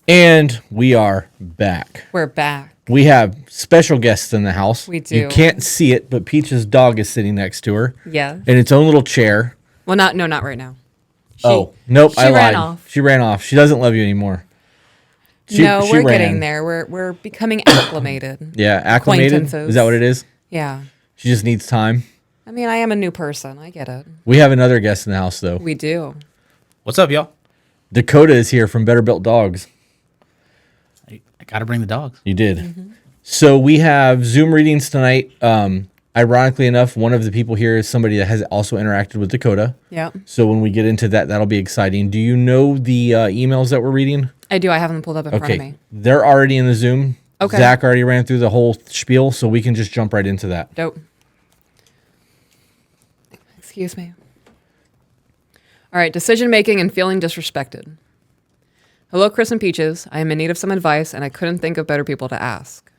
And we are back. We're back. We have special guests in the house. We do. You can't see it, but Peach's dog is sitting next to her. Yeah. In its own little chair. Well, not right now. Nope, I lied. Ran off. She ran off. She doesn't love you anymore. We're getting there. We're becoming acclimated. Yeah, acclimated? Is that what it is? Yeah. She just needs time. I mean, I am a new person. I get it. We have another guest in the house, though. We do. What's up, y'all? Dakota is here from Better Built Dogs. I got to bring the dogs. You did. Mm-hmm. So we have Zoom readings tonight. Ironically enough, one of the people here is somebody that has also interacted with Dakota. Yeah. So when we get into that, that'll be exciting. Do you know the emails that we're reading? I do. I have them pulled up in front of me. They're already in the Zoom. Okay. Zach already ran through the whole spiel, so we can just jump right into that. Dope. Excuse me. All right. Decision making and feeling disrespected. Hello, Chris and Peaches. I am in need of some advice, and I couldn't think of better people to ask.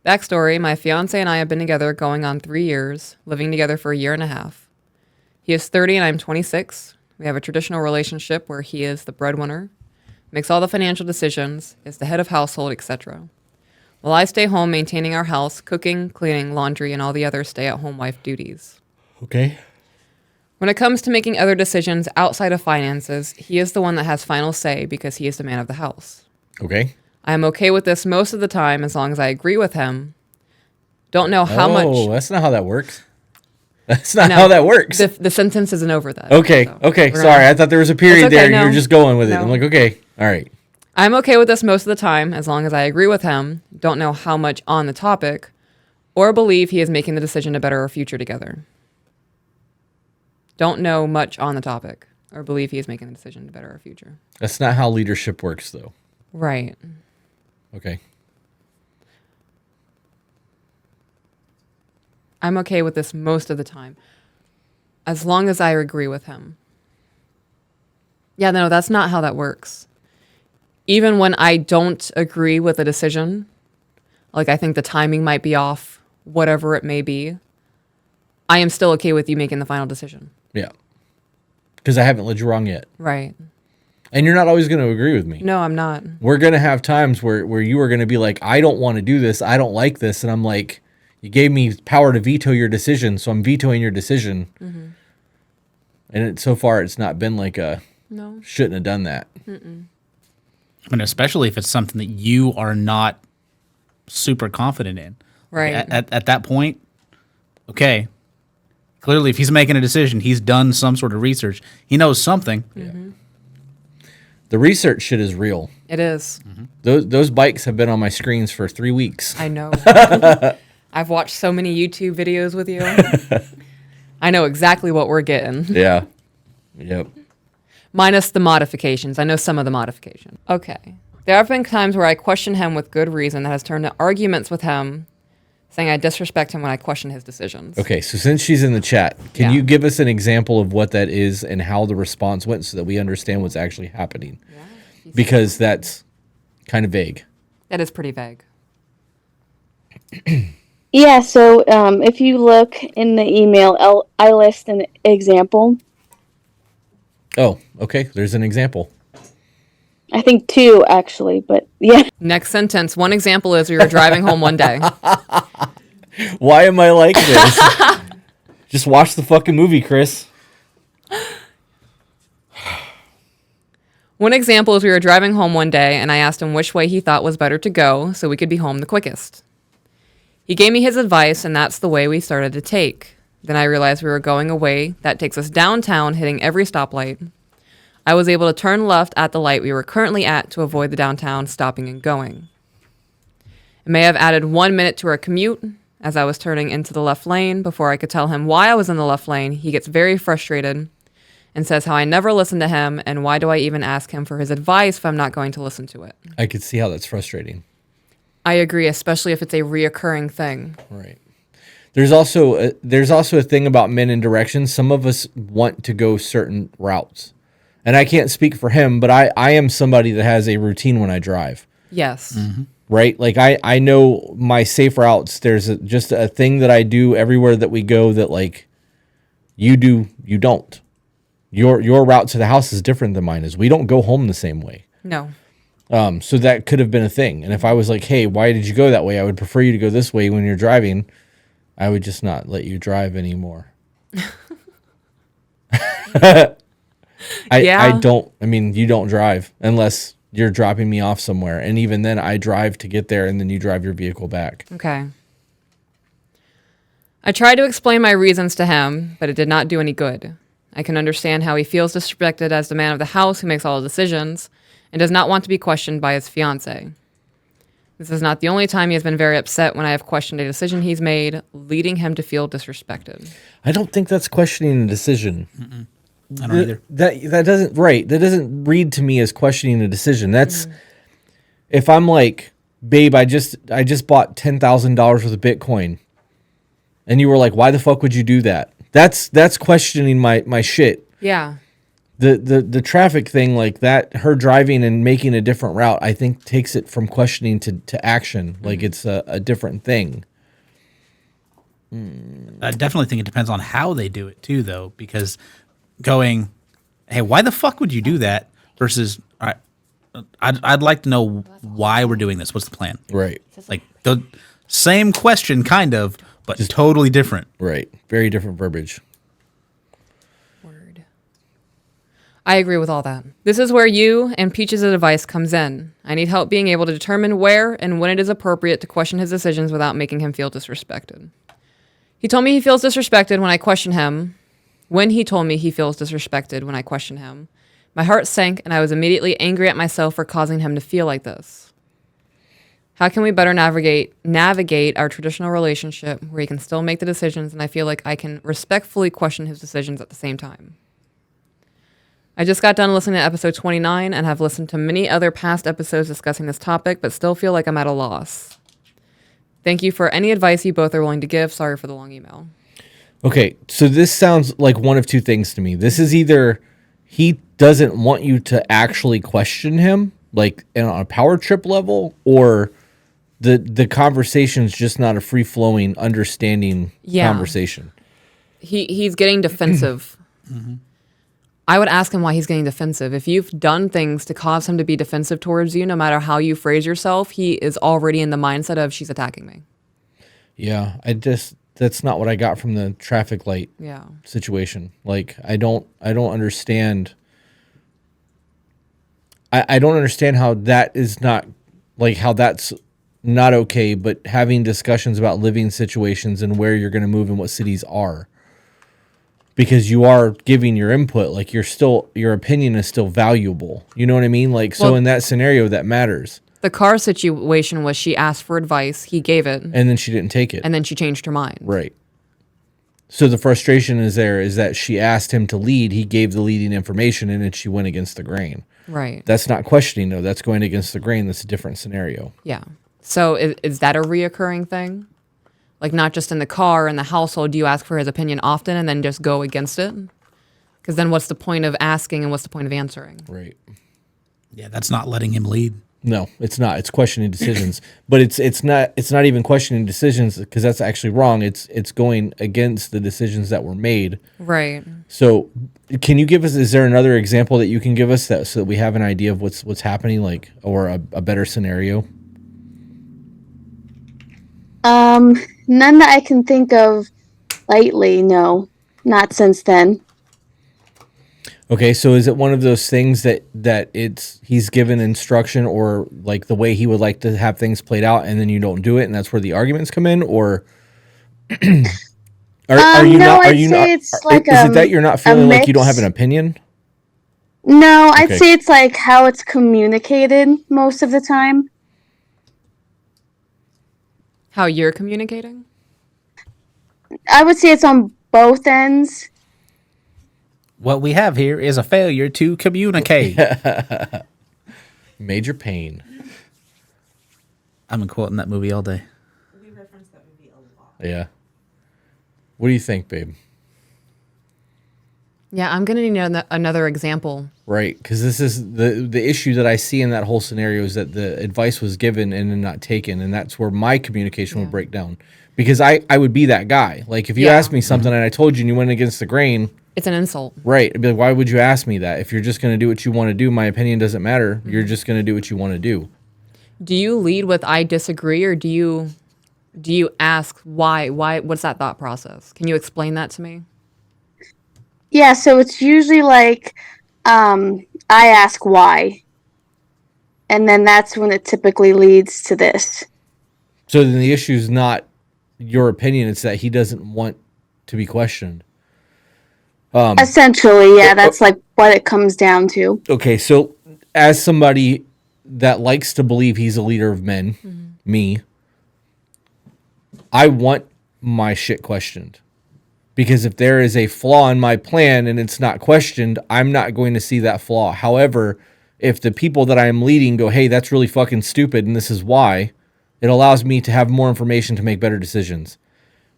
Backstory, my fiance and I have been together going on 3 years, living together for 1.5 years. He is 30 and I'm 26. We have a traditional relationship where he is the breadwinner, makes all the financial decisions, is the head of household, etc. While I stay home maintaining our house, cooking, cleaning, laundry, and all the other stay-at-home wife duties. Okay. When it comes to making other decisions outside of finances, he is the one that has final say because he is the man of the house. Okay. I am okay with this most of the time as long as I agree with him. Don't know how much... Oh, that's not how that works. That's not how that works. The sentence isn't over that. Okay, so okay. Sorry, I thought there was a period there and you were just going with it. No. I'm like, okay, all right. I'm okay with this most of the time as long as I agree with him, don't know how much on the topic, or believe he is making the decision to better our future together. Don't know much on the topic, or believe he is making the decision to better our future. That's not how leadership works, though. Right. Okay. I'm okay with this most of the time, as long as I agree with him. Yeah, no, that's not how that works. Even when I don't agree with a decision, like I think the timing might be off, whatever it may be, I am still okay with you making the final decision. Yeah. Because I haven't led you wrong yet. Right. And you're not always going to agree with me. No, I'm not. We're going to have times where you are going to be like, I don't want to do this. I don't like this. And I'm like, you gave me power to veto your decision, so I'm vetoing your decision. Mm-hmm. And so far, it's not been like no, shouldn't have done that. Mm-mm. I mean, especially if it's something that you are not super confident in. Right. At that point, okay. Clearly, if he's making a decision, he's done some sort of research. He knows something. Mm-hmm. The research shit is real. It is. Mm-hmm. Those bikes have been on my screens for 3 weeks. I know. I've watched so many YouTube videos with you. I know exactly what we're getting. Yeah. Yep. Minus the modifications. I know some of the modifications. Okay. There have been times where I question him with good reason that has turned to arguments with him, saying I disrespect him when I question his decisions. Okay, so since she's in the chat, can you give us an example of what that is and how the response went so that we understand what's actually happening? Yeah, because that's kind of vague. That is pretty vague. Yeah, so if you look in the email, I list an example. Oh, okay. There's an example. I think 2, actually, but yeah. Next sentence. One example is we were driving home one day. Why am I like this? Just watch the fucking movie, Chris. One example is we were driving home one day, and I asked him which way he thought was better to go so we could be home the quickest. He gave me his advice, and that's the way we started to take. Then I realized we were going a way that takes us downtown, hitting every stoplight. I was able to turn left at the light we were currently at to avoid the downtown stopping and going. It may have added 1 minute to our commute. As I was turning into the left lane, before I could tell him why I was in the left lane, he gets very frustrated and says how I never listen to him, and why do I even ask him for his advice if I'm not going to listen to it? I could see how that's frustrating. I agree, especially if it's a reoccurring thing. Right. There's also a thing about men in directions. Some of us want to go certain routes. And I can't speak for him, but I am somebody that has a routine when I drive. Yes. Mm-hmm. Right? Like I know my safe routes. There's just a thing that I do everywhere that we go that like you do, you don't. Your route to the house is different than mine is. We don't go home the same way. No. So that could have been a thing. And if I was like, hey, why did you go that way? I would prefer you to go this way when you're driving. I would just not let you drive anymore. I mean, you don't drive unless you're dropping me off somewhere. And even then, I drive to get there, and then you drive your vehicle back. Okay. I tried to explain my reasons to him, but it did not do any good. I can understand how he feels disrespected as the man of the house who makes all the decisions and does not want to be questioned by his fiancée. This is not the only time he has been very upset when I have questioned a decision he's made, leading him to feel disrespected. I don't think that's questioning a decision. I don't either. That doesn't read to me as questioning a decision. That's if I'm like, babe, I just bought $10,000 worth of Bitcoin, and you were like, why the fuck would you do that? That's questioning my shit. Yeah. The traffic thing like that, her driving and making a different route, I think takes it from questioning to action. Like it's a different thing. I definitely think it depends on how they do it too, though, because going, hey, why the fuck would you do that? Versus, all right, I'd like to know why we're doing this. What's the plan? Right. Like the same question, kind of, but just totally different. Right. Very different verbiage. Word. I agree with all that. This is where you and Peach's advice comes in. I need help being able to determine where and when it is appropriate to question his decisions without making him feel disrespected. He told me he feels disrespected when I question him. When he told me he feels disrespected when I question him, my heart sank and I was immediately angry at myself for causing him to feel like this. How can we better navigate our traditional relationship where he can still make the decisions and I feel like I can respectfully question his decisions at the same time? I just got done listening to episode 29 and have listened to many other past episodes discussing this topic, but still feel like I'm at a loss. Thank you for any advice you both are willing to give. Sorry for the long email. Okay, so this sounds like one of two things to me. This is either he doesn't want you to actually question him, like on a power trip level, or the conversation's just not a free-flowing, understanding conversation. He's getting defensive. I would ask him why he's getting defensive. If you've done things to cause him to be defensive towards you, no matter how you phrase yourself, he is already in the mindset of she's attacking me. Yeah, that's not what I got from the traffic light situation. Like I don't understand. I don't understand how that is not like how that's not okay, but having discussions about living situations and where you're going to move and what cities are. Because you are giving your input, like your opinion is still valuable. You know what I mean? Like, so in that scenario, that matters. The car situation was she asked for advice, he gave it. And then she didn't take it. And then she changed her mind. Right. So the frustration is that she asked him to lead, he gave the leading information, and then she went against the grain. Right. That's not questioning, though. That's going against the grain. That's a different scenario. Yeah. So is that a reoccurring thing? Like not just in the car, in the household, do you ask for his opinion often and then just go against it? Because then what's the point of asking and what's the point of answering? Right. Yeah, that's not letting him lead. No, it's not. It's questioning decisions. But it's not even questioning decisions because that's actually wrong. It's going against the decisions that were made. Right. So can you give us, is there another example that you can give us so that we have an idea of what's happening, like, or a better scenario? None that I can think of lately, no. Not since then. Okay, so is it one of those things that he's given instruction or like the way he would like to have things played out and then you don't do it and that's where the arguments come in, or are you not, are you not, it's like is it that you're not feeling like you don't have an opinion? No, I'd say it's like how it's communicated most of the time. How you're communicating? I would say it's on both ends. What we have here is a failure to communicate. Major pain. I've been quoting that movie all day. We reference that movie a lot. Yeah. What do you think, babe? Yeah, I'm going to need another example. Right, because this is the issue that I see in that whole scenario is that the advice was given and then not taken, and that's where my communication would break down. Because I would be that guy. Like, if you asked me something and I told you and you went against the grain... It's an insult. Right. I'd be like, why would you ask me that? If you're just going to do what you want to do, my opinion doesn't matter. You're just going to do what you want to do. Do you lead with I disagree, or do you ask why? What's that thought process? Can you explain that to me? Yeah, so it's usually like I ask why. And then that's when it typically leads to this. So then the issue is not your opinion. It's that he doesn't want to be questioned. Essentially, yeah, that's like what it comes down to. Okay, so as somebody that likes to believe he's a leader of men, me, I want my shit questioned. Because if there is a flaw in my plan and it's not questioned, I'm not going to see that flaw. However, if the people that I am leading go, hey, that's really fucking stupid and this is why, it allows me to have more information to make better decisions.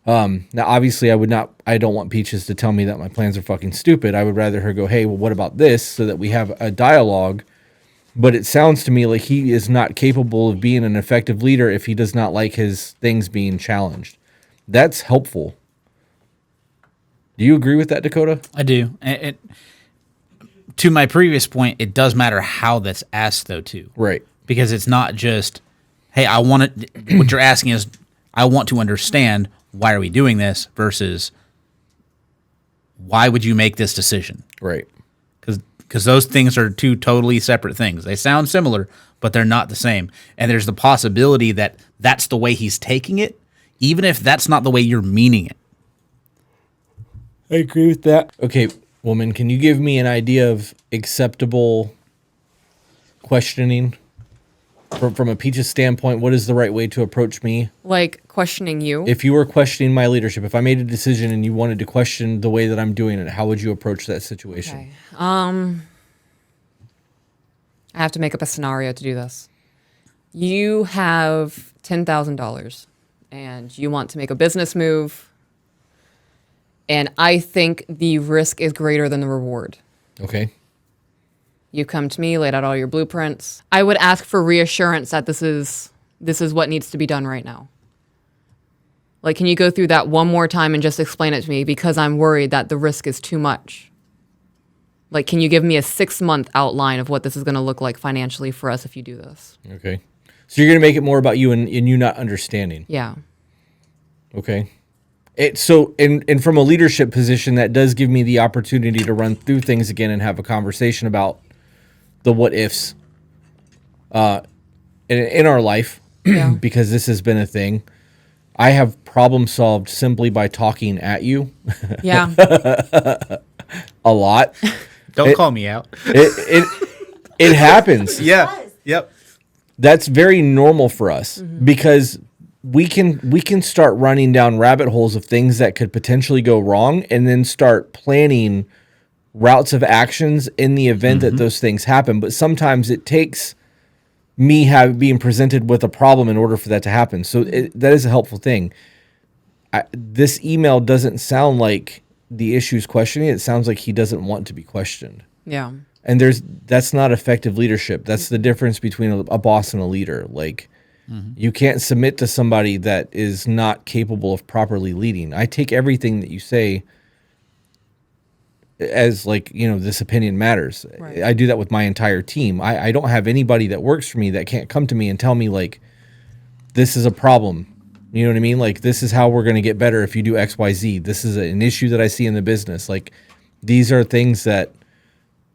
Now, obviously, I don't want Peaches to tell me that my plans are fucking stupid. I would rather her go, hey, well, what about this? So that we have a dialogue. But it sounds to me like he is not capable of being an effective leader if he does not like his things being challenged. That's helpful. Do you agree with that, Dakota? I do. To my previous point, it does matter how that's asked, though, too. Right. Because it's not just, hey, I want it. What you're asking is, I want to understand why are we doing this versus why would you make this decision? Right. Because those things are two totally separate things. They sound similar, but they're not the same. And there's the possibility that that's the way he's taking it, even if that's not the way you're meaning it. I agree with that. Okay, woman, can you give me an idea of acceptable questioning? From a Peaches standpoint, what is the right way to approach me? Like questioning you? If you were questioning my leadership, if I made a decision and you wanted to question the way that I'm doing it, how would you approach that situation? Okay. I have to make up a scenario to do this. You have $10,000 and you want to make a business move, and I think the risk is greater than the reward. Okay. You come to me, laid out all your blueprints. I would ask for reassurance that this is what needs to be done right now. Like, can you go through that one more time and just explain it to me, because I'm worried that the risk is too much. Like, can you give me a 6-month outline of what this is going to look like financially for us if you do this? Okay. So you're going to make it more about you and you not understanding. Yeah. Okay. And from a leadership position, that does give me the opportunity to run through things again and have a conversation about the what ifs in our life, Yeah. because this has been a thing. I have problem solved simply by talking at you Yeah. a lot. Don't call me out. It happens. Yeah. Yep. That's very normal for us because we can start running down rabbit holes of things that could potentially go wrong and then start planning routes of actions in the event that those things happen. But sometimes it takes me being presented with a problem in order for that to happen. So that is a helpful thing. This email doesn't sound like the issue's questioning. It sounds like he doesn't want to be questioned. Yeah. And that's not effective leadership. That's the difference between a boss and a leader. Like, you can't submit to somebody that is not capable of properly leading. I take everything that you say as like, this opinion matters. Right. I do that with my entire team. I don't have anybody that works for me that can't come to me and tell me like, this is a problem. You know what I mean? Like, this is how we're going to get better if you do X, Y, Z. This is an issue that I see in the business. Like, these are things that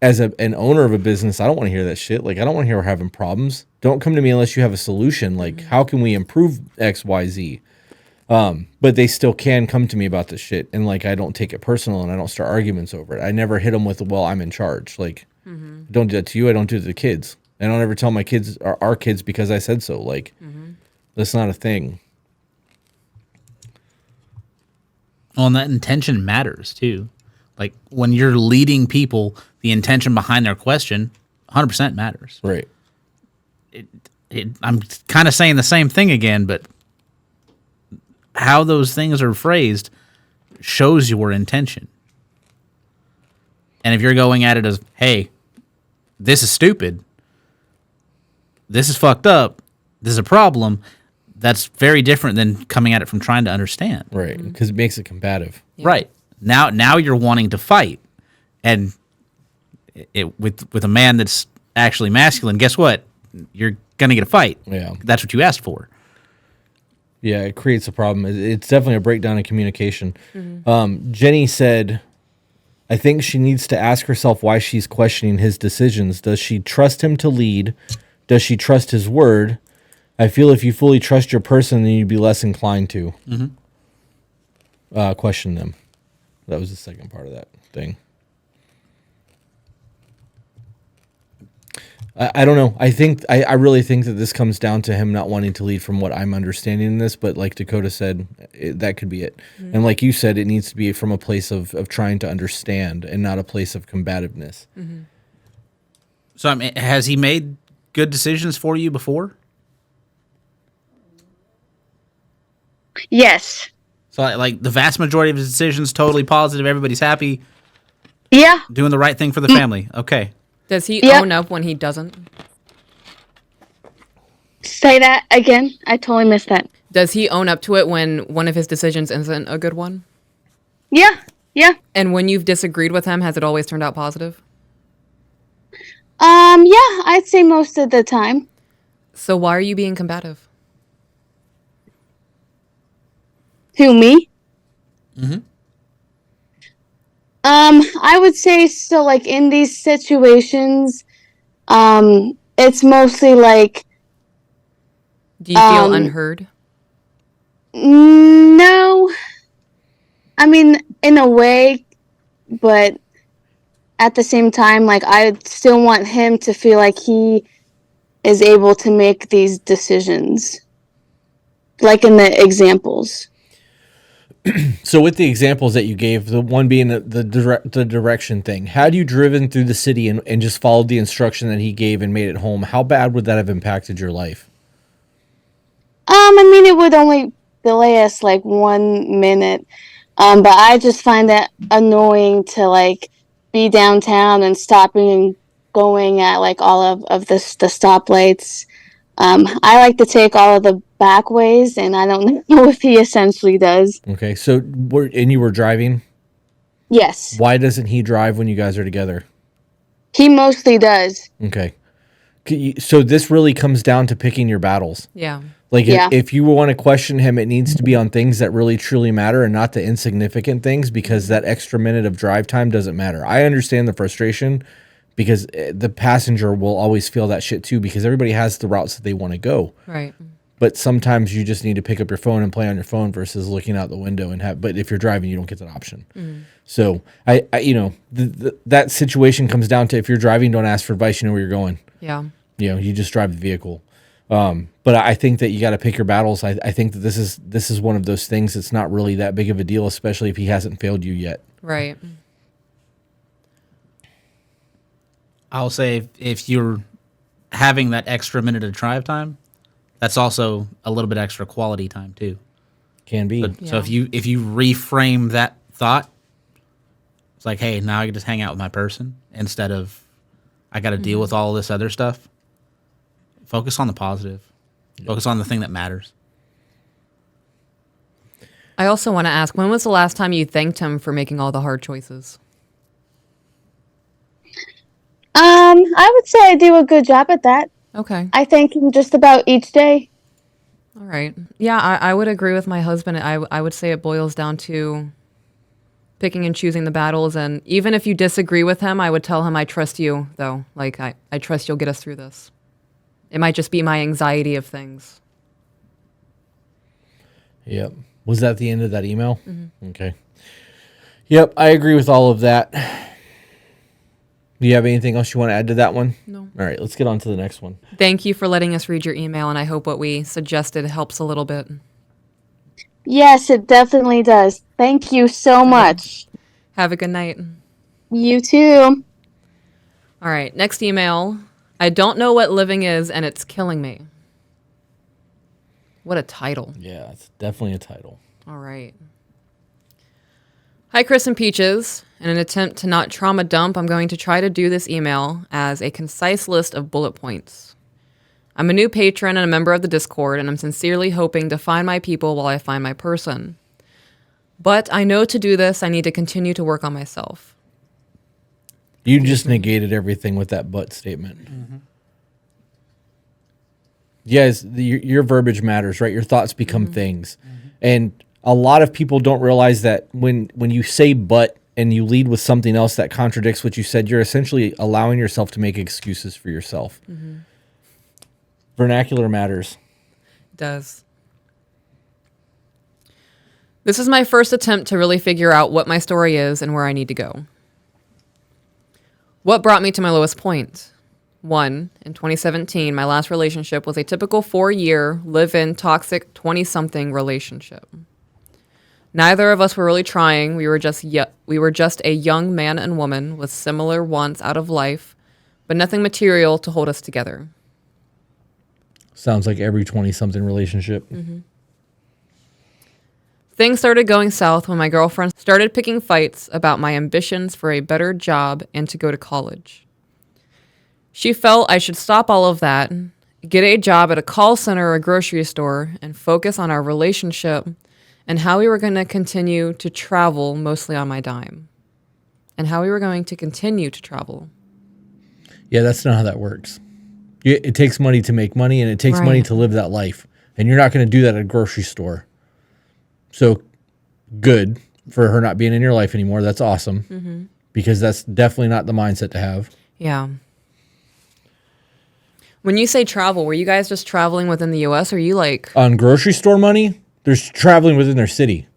as an owner of a business, I don't want to hear that shit. Like, I don't want to hear we're having problems. Don't come to me unless you have a solution. Like, how can we improve X, Y, Z? But they still can come to me about this shit. And like, I don't take it personal and I don't start arguments over it. I never hit them with, well, I'm in charge. Like, don't do that to you. I don't do it to the kids. I don't ever tell my kids or our kids because I said so. Like, that's not a thing. Well, and that intention matters too. Like when you're leading people, the intention behind their question 100% matters. Right. I'm kind of saying the same thing again, but how those things are phrased shows your intention. And if you're going at it as, hey, this is stupid, this is fucked up, this is a problem, that's very different than coming at it from trying to understand. Right. Because it makes it combative. Yeah. Right. Now you're wanting to fight, and with a man that's actually masculine, guess what? You're gonna get a fight. Yeah. That's what you asked for. Yeah, it creates a problem. It's definitely a breakdown in communication. Jenny said, I think she needs to ask herself why she's questioning his decisions. Does she trust him to lead? Does she trust his word? I feel if you fully trust your person, then you'd be less inclined to question them. That was the second part of that thing. I don't know. I really think that this comes down to him not wanting to lead from what I'm understanding in this, but like Dakota said, that could be it. And like you said, it needs to be from a place of trying to understand and not a place of combativeness. So I mean, has he made good decisions for you before? Yes. So like the vast majority of his decisions, totally positive, everybody's happy, Yeah. doing the right thing for the family. Okay. Does he Yep. own up when he doesn't? Say that again. I totally missed that. Does he own up to it when one of his decisions isn't a good one? Yeah. Yeah. And when you've disagreed with him, has it always turned out positive? Yeah, I'd say most of the time. So why are you being combative? Who, me? I would say so, like, in these situations, it's mostly like, Do you feel Um, unheard? no. I mean, in a way, but at the same time, like, I still want him to feel like he is able to make these decisions. Like in the examples. So with the examples that you gave, the one being the direction thing, had you driven through the city and just followed the instruction that he gave and made it home, how bad would that have impacted your life? I mean, it would only delay us like 1 minute. But I just find that annoying to like be downtown and stopping and going at like all of the stoplights. I like to take all of the back ways, and I don't know if he essentially does. Okay, so you were driving. Yes, Why doesn't he drive when you guys are together? he mostly does. Okay, so this really comes down to picking your battles. Yeah. Like Yeah. if you want to question him, it needs to be on things that really truly matter and not the insignificant things, because that extra minute of drive time doesn't matter. I understand the frustration because the passenger will always feel that shit too, because everybody has the routes that they want to go. Right. But sometimes you just need to pick up your phone and play on your phone versus looking out the window and have. But if you're driving, you don't get that option. So I that situation comes down to, if you're driving, don't ask for advice. You know where you're going. Yeah. You just drive the vehicle. But I think that you got to pick your battles. I think that this is one of those things that's not really that big of a deal, especially if he hasn't failed you yet. Right. I'll say if you're having that extra minute of drive time, that's also a little bit extra quality time too. Can be. So if you reframe that thought, it's like, hey, now I can just hang out with my person instead of I got to deal with all this other stuff. Focus on the positive. Focus on the thing that matters. I also want to ask, when was the last time you thanked him for making all the hard choices? I would say I do a good job at that. Okay. I thank him just about each day. All right. Yeah, I would agree with my husband. I would say it boils down to picking and choosing the battles. And even if you disagree with him, I would tell him, I trust you, though. Like, I trust you'll get us through this. It might just be my anxiety of things. Yep. Was that the end of that email? Okay. Yep, I agree with all of that. Do you have anything else you want to add to that one? No. All right, let's get on to the next one. Thank you for letting us read your email, and I hope what we suggested helps a little bit. Yes, it definitely does. Thank you so much. Have a good night. You too. All right, next email. I don't know what living is, and it's killing me. What a title. Yeah, it's definitely a title. All right. Hi, Chris and Peaches. In an attempt to not trauma dump, I'm going to try to do this email as a concise list of bullet points. I'm a new patron and a member of the Discord, and I'm sincerely hoping to find my people while I find my person. But I know to do this, I need to continue to work on myself. You just negated everything with that but statement. Yes, your verbiage matters, right? Your thoughts become things. And a lot of people don't realize that when you say but and you lead with something else that contradicts what you said, you're essentially allowing yourself to make excuses for yourself. Vernacular matters. It does. This is my first attempt to really figure out what my story is and where I need to go. What brought me to my lowest point? 1, in 2017, my last relationship was a typical 4-year, live-in, toxic 20-something relationship. Neither of us were really trying. We were just a young man and woman with similar wants out of life, but nothing material to hold us together. Sounds like every 20-something relationship. Things started going south when my girlfriend started picking fights about my ambitions for a better job and to go to college. She felt I should stop all of that, get a job at a call center or a grocery store, and focus on our relationship and how we were going to continue to travel mostly on my dime. And how we were going to continue to travel. Yeah, that's not how that works. It takes money to make money, and it takes money to live that life. And you're not going to do that at a grocery store. So good for her not being in your life anymore. That's awesome. Because that's definitely not the mindset to have. Yeah. When you say travel, were you guys just traveling within the U.S. or are you like... On grocery store money, there's traveling within their city.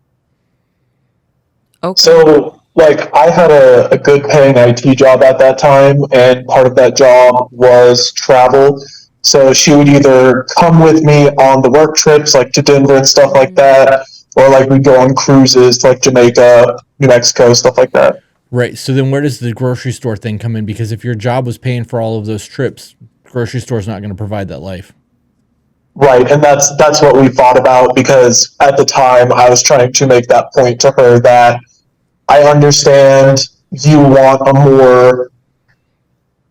Okay. So, like, I had a good paying IT job at that time, and part of that job was travel. So she would either come with me on the work trips, like to Denver and stuff like that, or like we'd go on cruises to like Jamaica, New Mexico, stuff like that. Right. So then where does the grocery store thing come in? Because if your job was paying for all of those trips, grocery store's not going to provide that life. Right, and that's what we thought about, because at the time I was trying to make that point to her that I understand you want a more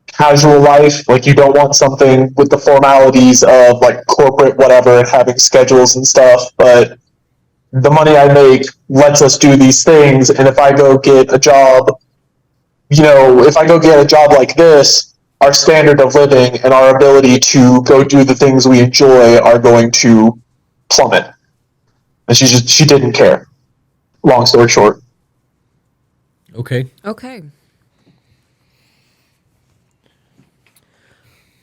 casual life, like you don't want something with the formalities of like corporate whatever and having schedules and stuff, but the money I make lets us do these things, and if I go get a job, if I go get a job like this, our standard of living and our ability to go do the things we enjoy are going to plummet. And she didn't care. Long story short. Okay.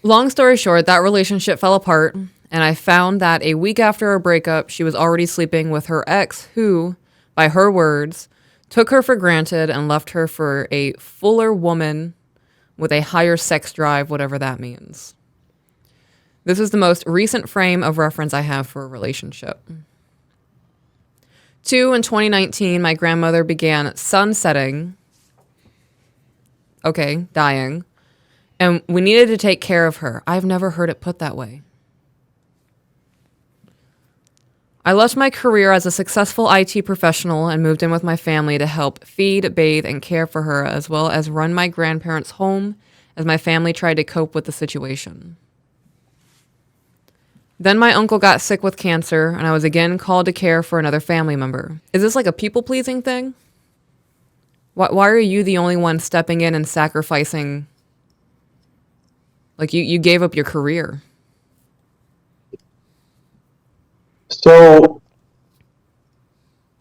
Long story short, that relationship fell apart, and I found that a week after our breakup, she was already sleeping with her ex who, by her words, took her for granted and left her for a fuller woman with a higher sex drive, whatever that means. This is the most recent frame of reference I have for a relationship. 2, in 2019, my grandmother began sunsetting. Okay, dying. And we needed to take care of her. I've never heard it put that way. I left my career as a successful IT professional and moved in with my family to help feed, bathe, and care for her, as well as run my grandparents' home as my family tried to cope with the situation. Then my uncle got sick with cancer, and I was again called to care for another family member. Is this like a people-pleasing thing? Why are you the only one stepping in and sacrificing? Like, you gave up your career. So,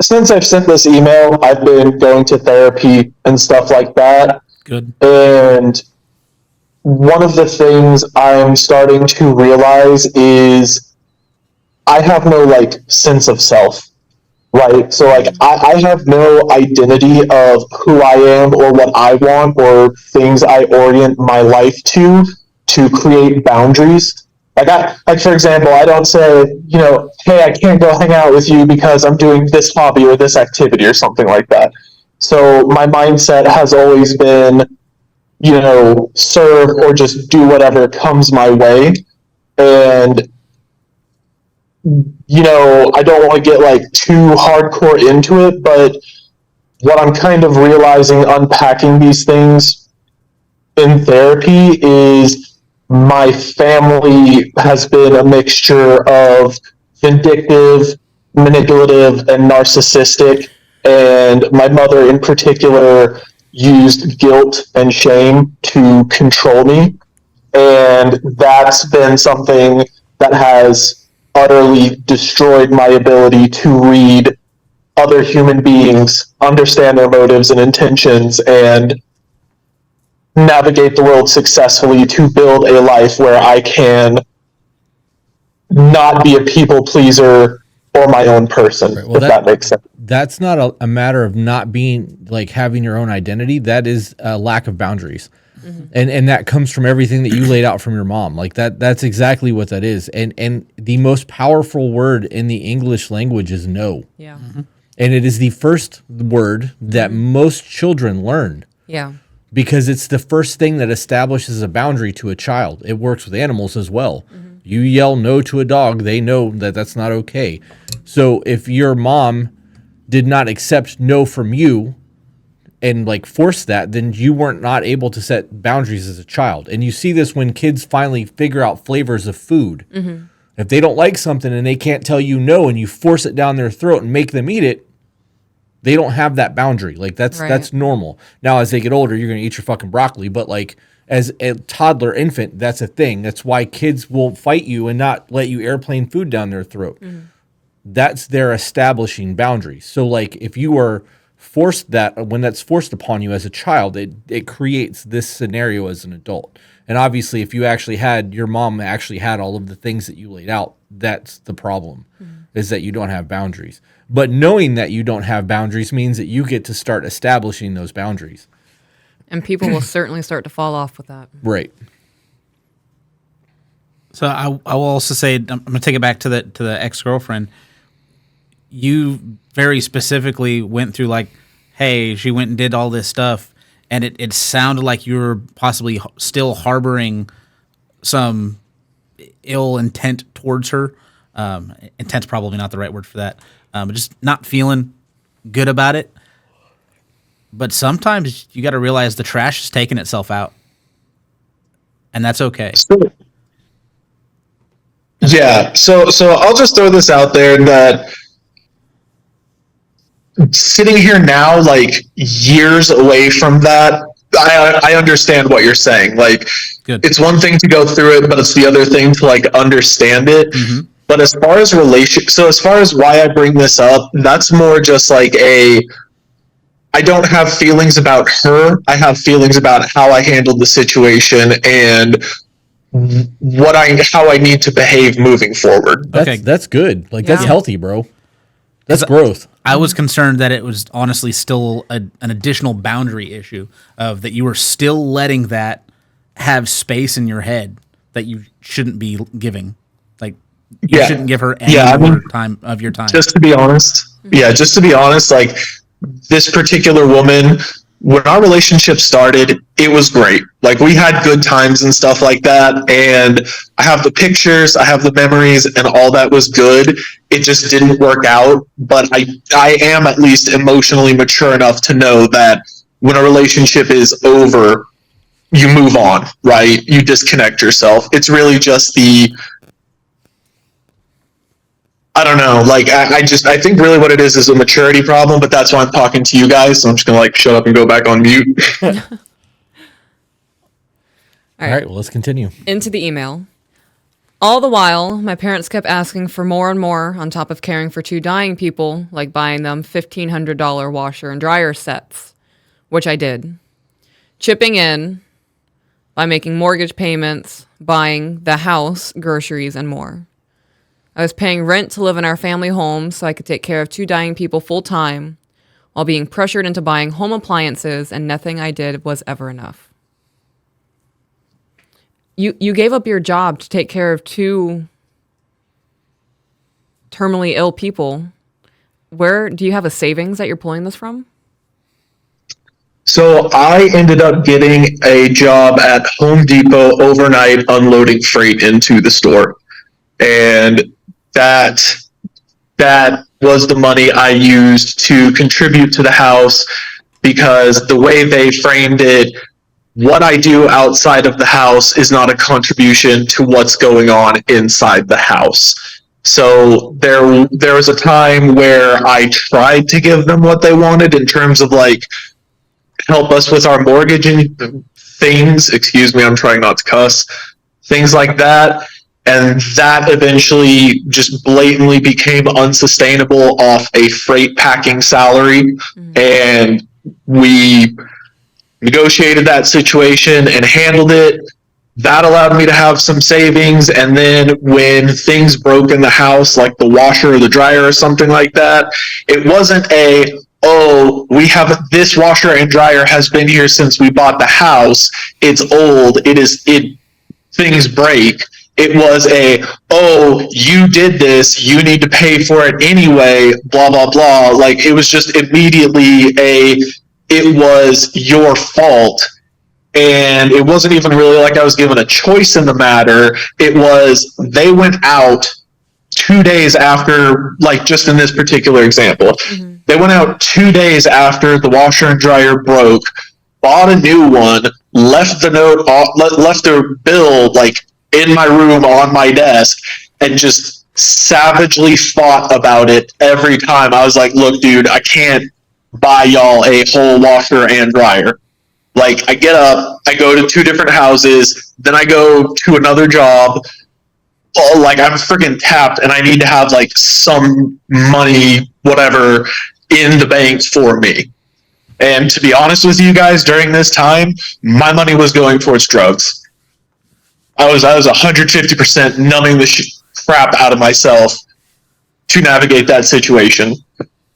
since I've sent this email, I've been going to therapy and stuff like that. Good. And one of the things I'm starting to realize is I have no, like, sense of self, right? So, like, I have no identity of who I am or what I want or things I orient my life to create boundaries. Like, for example, I don't say, hey, I can't go hang out with you because I'm doing this hobby or this activity or something like that. So my mindset has always been, serve or just do whatever comes my way. And, I don't want to get like too hardcore into it, but what I'm kind of realizing unpacking these things in therapy is my family has been a mixture of vindictive, manipulative, and narcissistic. And my mother in particular used guilt and shame to control me. And that's been something that has utterly destroyed my ability to read other human beings, understand their motives and intentions, and navigate the world successfully to build a life where I can not be a people pleaser or my own person, Right. Well, if that makes sense. That's not a matter of not being like having your own identity. That is a lack of boundaries. And that comes from everything that you laid out from your mom. Like that's exactly what that is. And the most powerful word in the English language is no. Yeah. And it is the first word that most children learn. Yeah. Because it's the first thing that establishes a boundary to a child. It works with animals as well. You yell no to a dog, they know that that's not okay. So if your mom did not accept no from you and like force that, then you weren't not able to set boundaries as a child. And you see this when kids finally figure out flavors of food. If they don't like something and they can't tell you no and you force it down their throat and make them eat it, they don't have that boundary. Like that's normal. Now as they get older, you're going to eat your fucking broccoli, but like as a toddler infant, that's a thing. That's why kids will fight you and not let you airplane food down their throat. That's their establishing boundaries. So like if you are forced that, when that's forced upon you as a child, it creates this scenario as an adult. And obviously if you actually had, your mom actually had all of the things that you laid out, that's the problem, is that you don't have boundaries. But knowing that you don't have boundaries means that you get to start establishing those boundaries. And people will certainly start to fall off with that. Right. So I will also say, I'm going to take it back to the ex-girlfriend. You very specifically went through like, hey, she went and did all this stuff, and it sounded like you were possibly still harboring some ill intent towards her. Intent's probably not the right word for that. But just not feeling good about it. But sometimes you got to realize the trash is taking itself out, and that's okay. Yeah. So I'll just throw this out there that sitting here now, like years away from that, I understand what you're saying. Like, Good. It's one thing to go through it, but it's the other thing to like understand it. But as far as as far as why I bring this up, that's more just like I don't have feelings about her. I have feelings about how I handled the situation and how I need to behave moving forward. That's good. Like that's Yeah. healthy, bro. That's growth. I was concerned that it was honestly still an additional boundary issue of that you were still letting that have space in your head that you shouldn't be giving. Like you shouldn't give her any more time of your time. Just to be honest, like this particular woman, when our relationship started, it was great. Like we had good times and stuff like that. And I have the pictures, I have the memories, and all that was good. It just didn't work out. But I am at least emotionally mature enough to know that when a relationship is over, you move on, right? You disconnect yourself. It's really just I don't know. Like, I think really what it is a maturity problem, but that's why I'm talking to you guys. So I'm just going to like shut up and go back on mute. All right, well, let's continue. Into the email. All the while, my parents kept asking for more and more on top of caring for two dying people, like buying them $1,500 washer and dryer sets, which I did. Chipping in by making mortgage payments, buying the house, groceries, and more. I was paying rent to live in our family home so I could take care of two dying people full time while being pressured into buying home appliances, and nothing I did was ever enough. You gave up your job to take care of two terminally ill people. Where do you have a savings that you're pulling this from? So I ended up getting a job at Home Depot overnight unloading freight into the store. And that was the money I used to contribute to the house, because the way they framed it, what I do outside of the house is not a contribution to what's going on inside the house. So there was a time where I tried to give them what they wanted in terms of like help us with our mortgage and things. Excuse me, I'm trying not to cuss. Things like that. And that eventually just blatantly became unsustainable off a freight packing salary. And we negotiated that situation and handled it. That allowed me to have some savings. And then when things broke in the house, like the washer or the dryer or something like that, it wasn't oh, we have this washer and dryer has been here since we bought the house. It's old. Things break. It was oh, you did this. You need to pay for it anyway, blah, blah, blah. Like, it was just immediately it was your fault. And it wasn't even really like I was given a choice in the matter. It was they went out 2 days after, like just in this particular example, they went out 2 days after the washer and dryer broke, bought a new one, left the note, left their bill like in my room on my desk, and just savagely fought about it every time. I was like, look, dude, I can't buy y'all a whole washer and dryer. Like, I get up, I go to 2 different houses, then I go to another job. Oh, like, I'm freaking tapped, and I need to have like some money, whatever, in the bank for me. And to be honest with you guys, during this time, my money was going towards drugs. I was 150% numbing the crap out of myself to navigate that situation.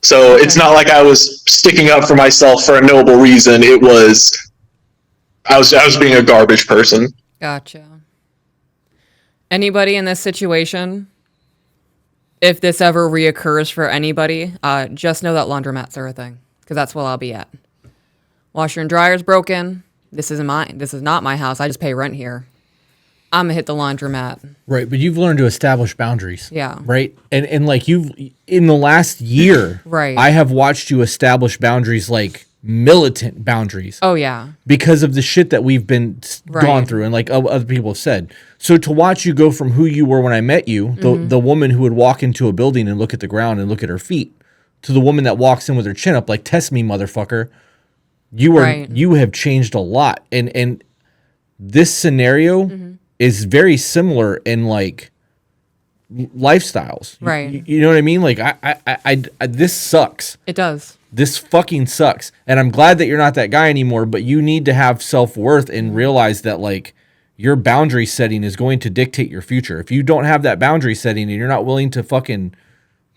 So it's not like I was sticking up for myself for a noble reason. It was I was being a garbage person. Gotcha. Anybody in this situation, if this ever reoccurs for anybody, just know that laundromats are a thing, because that's where I'll be at. Washer and dryer's broken. This isn't mine. This is not my house. I just pay rent here. I'm gonna hit the laundromat. Right, but you've learned to establish boundaries. Yeah. Right? And like you've in the last year, right, I have watched you establish boundaries, like militant boundaries. Oh yeah. Because of the shit that we've been gone through, and like other people have said. So to watch you go from who you were when I met you, the woman who would walk into a building and look at the ground and look at her feet, to the woman that walks in with her chin up like, test me, motherfucker. You have changed a lot. And this scenario is very similar in like lifestyles. Right. You know what I mean? Like I this sucks. It does. This fucking sucks. And I'm glad that you're not that guy anymore, but you need to have self-worth and realize that like your boundary setting is going to dictate your future. If you don't have that boundary setting and you're not willing to fucking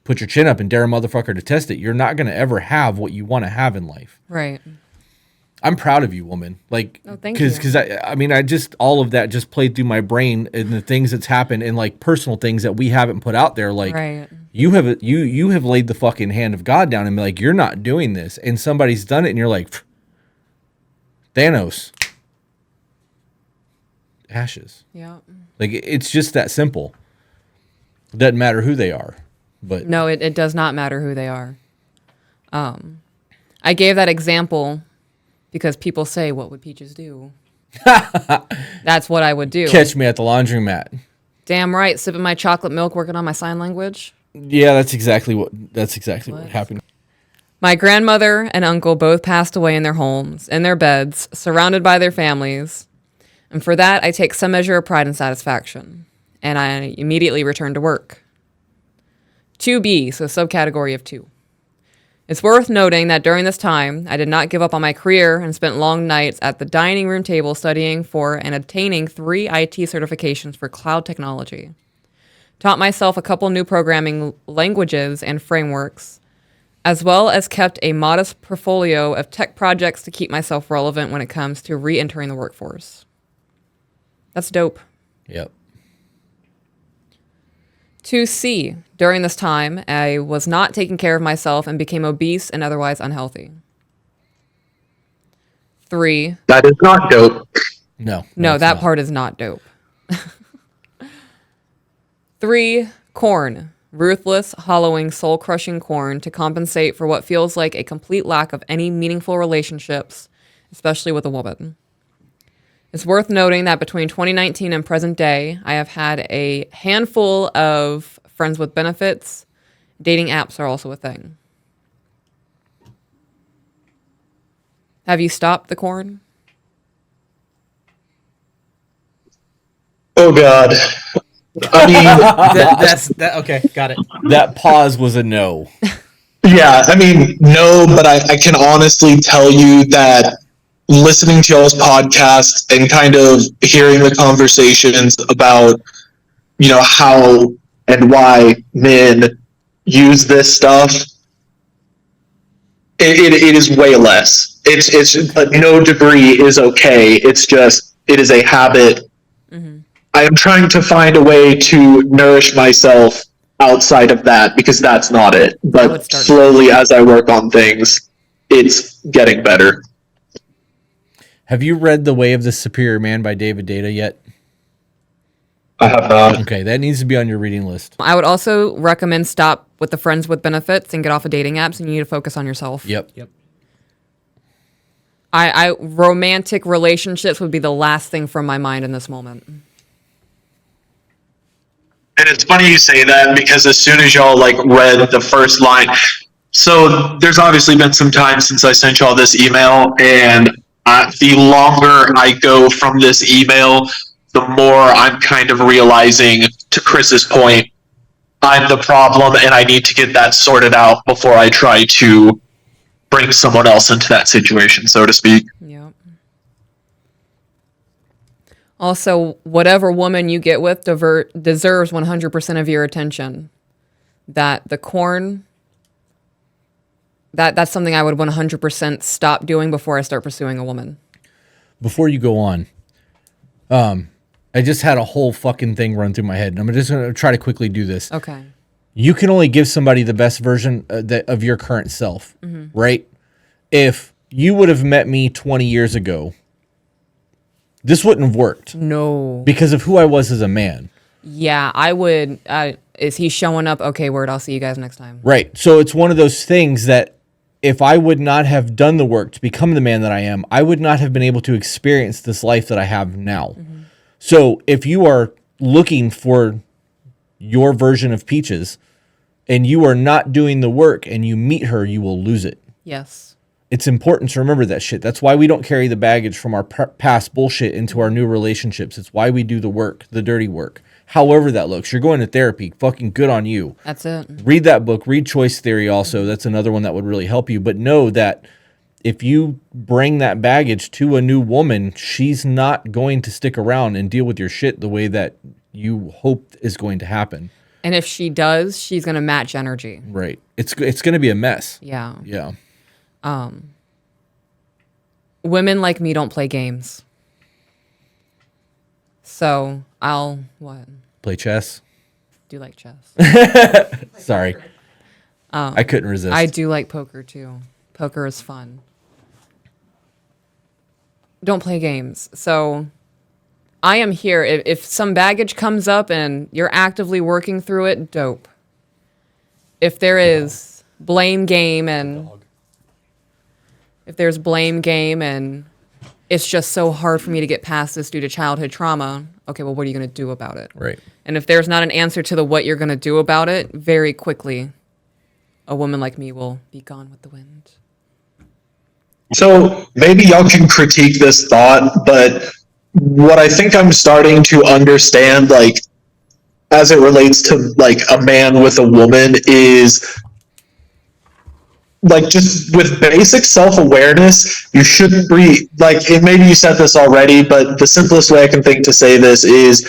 put your chin up and dare a motherfucker to test it, you're not going to ever have what you want to have in life. Right. I'm proud of you, woman. Like, thank you. Because I mean, I just, all of that just played through my brain and the things that's happened and like personal things that we haven't put out there. Like, you have laid the fucking hand of God down and be like, you're not doing this. And somebody's done it and you're like, Thanos. Ashes. Yeah. Like, it's just that simple. It doesn't matter who they are. But no, it does not matter who they are. I gave that example because people say, what would Peaches do? That's what I would do. Catch me at the laundromat. Damn right, sipping my chocolate milk, working on my sign language. Yeah, that's exactly what happened. My grandmother and uncle both passed away in their homes, in their beds, surrounded by their families. And for that, I take some measure of pride and satisfaction. And I immediately return to work. 2B, so subcategory of 2. It's worth noting that during this time, I did not give up on my career and spent long nights at the dining room table studying for and obtaining 3 IT certifications for cloud technology. Taught myself a couple new programming languages and frameworks, as well as kept a modest portfolio of tech projects to keep myself relevant when it comes to re-entering the workforce. That's dope. Yep. 2C. During this time, I was not taking care of myself and became obese and otherwise unhealthy. 3. That is not dope. No, that part is not dope. 3. Corn. Ruthless, hollowing, soul-crushing corn to compensate for what feels like a complete lack of any meaningful relationships, especially with a woman. It's worth noting that between 2019 and present day, I have had a handful of friends with benefits. Dating apps are also a thing. Have you stopped the corn? Oh God. I mean, That's okay. Got it. That pause was a no. yeah, I mean, no, but I can honestly tell you that listening to y'all's podcast and kind of hearing the conversations about, how and why men use this stuff, it is way less. It's no degree is okay. It's just, it is a habit. I am trying to find a way to nourish myself outside of that because that's not it. But slowly, as I work on things, it's getting better. Have you read The Way of the Superior Man by David Data yet? I have not. Okay, that needs to be on your reading list. I would also recommend stop with the friends with benefits and get off of dating apps, and you need to focus on yourself. Yep. I romantic relationships would be the last thing from my mind in this moment. And it's funny you say that because as soon as y'all read the first line, so there's obviously been some time since I sent y'all this email, and the longer I go from this email, the more I'm kind of realizing, to Chris's point, I'm the problem and I need to get that sorted out before I try to bring someone else into that situation, so to speak. Yep. Also, whatever woman you get with deserves 100% of your attention. That the corn, that's something I would 100% stop doing before I start pursuing a woman. Before you go on, I just had a whole fucking thing run through my head, and I'm just going to try to quickly do this. Okay. You can only give somebody the best version of your current self, right? If you would have met me 20 years ago, this wouldn't have worked. No. Because of who I was as a man. Yeah, I would. Is he showing up? Okay, word. I'll see you guys next time. Right. So it's one of those things that if I would not have done the work to become the man that I am, I would not have been able to experience this life that I have now. So if you are looking for your version of Peaches and you are not doing the work and you meet her, you will lose it. Yes. It's important to remember that shit. That's why we don't carry the baggage from our past bullshit into our new relationships. It's why we do the work, the dirty work. However that looks. You're going to therapy. Fucking good on you. That's it. Read that book. Read Choice Theory also. That's another one that would really help you. But know that if you bring that baggage to a new woman, she's not going to stick around and deal with your shit the way that you hope is going to happen. And if she does, she's going to match energy. Right. It's going to be a mess. Yeah. Yeah. Women like me don't play games. So what? Play chess. Do like chess. Sorry. I couldn't resist. I do like poker too. Poker is fun. Don't play games. So I am here. If some baggage comes up and you're actively working through it, dope. If there is blame game and it's just so hard for me to get past this due to childhood trauma, okay, well, what are you going to do about it? Right. And if there's not an answer to the what you're going to do about it, very quickly, a woman like me will be gone with the wind. So maybe y'all can critique this thought, but what I think I'm starting to understand, as it relates to a man with a woman, is just with basic self-awareness, you shouldn't be and maybe you said this already, but the simplest way I can think to say this is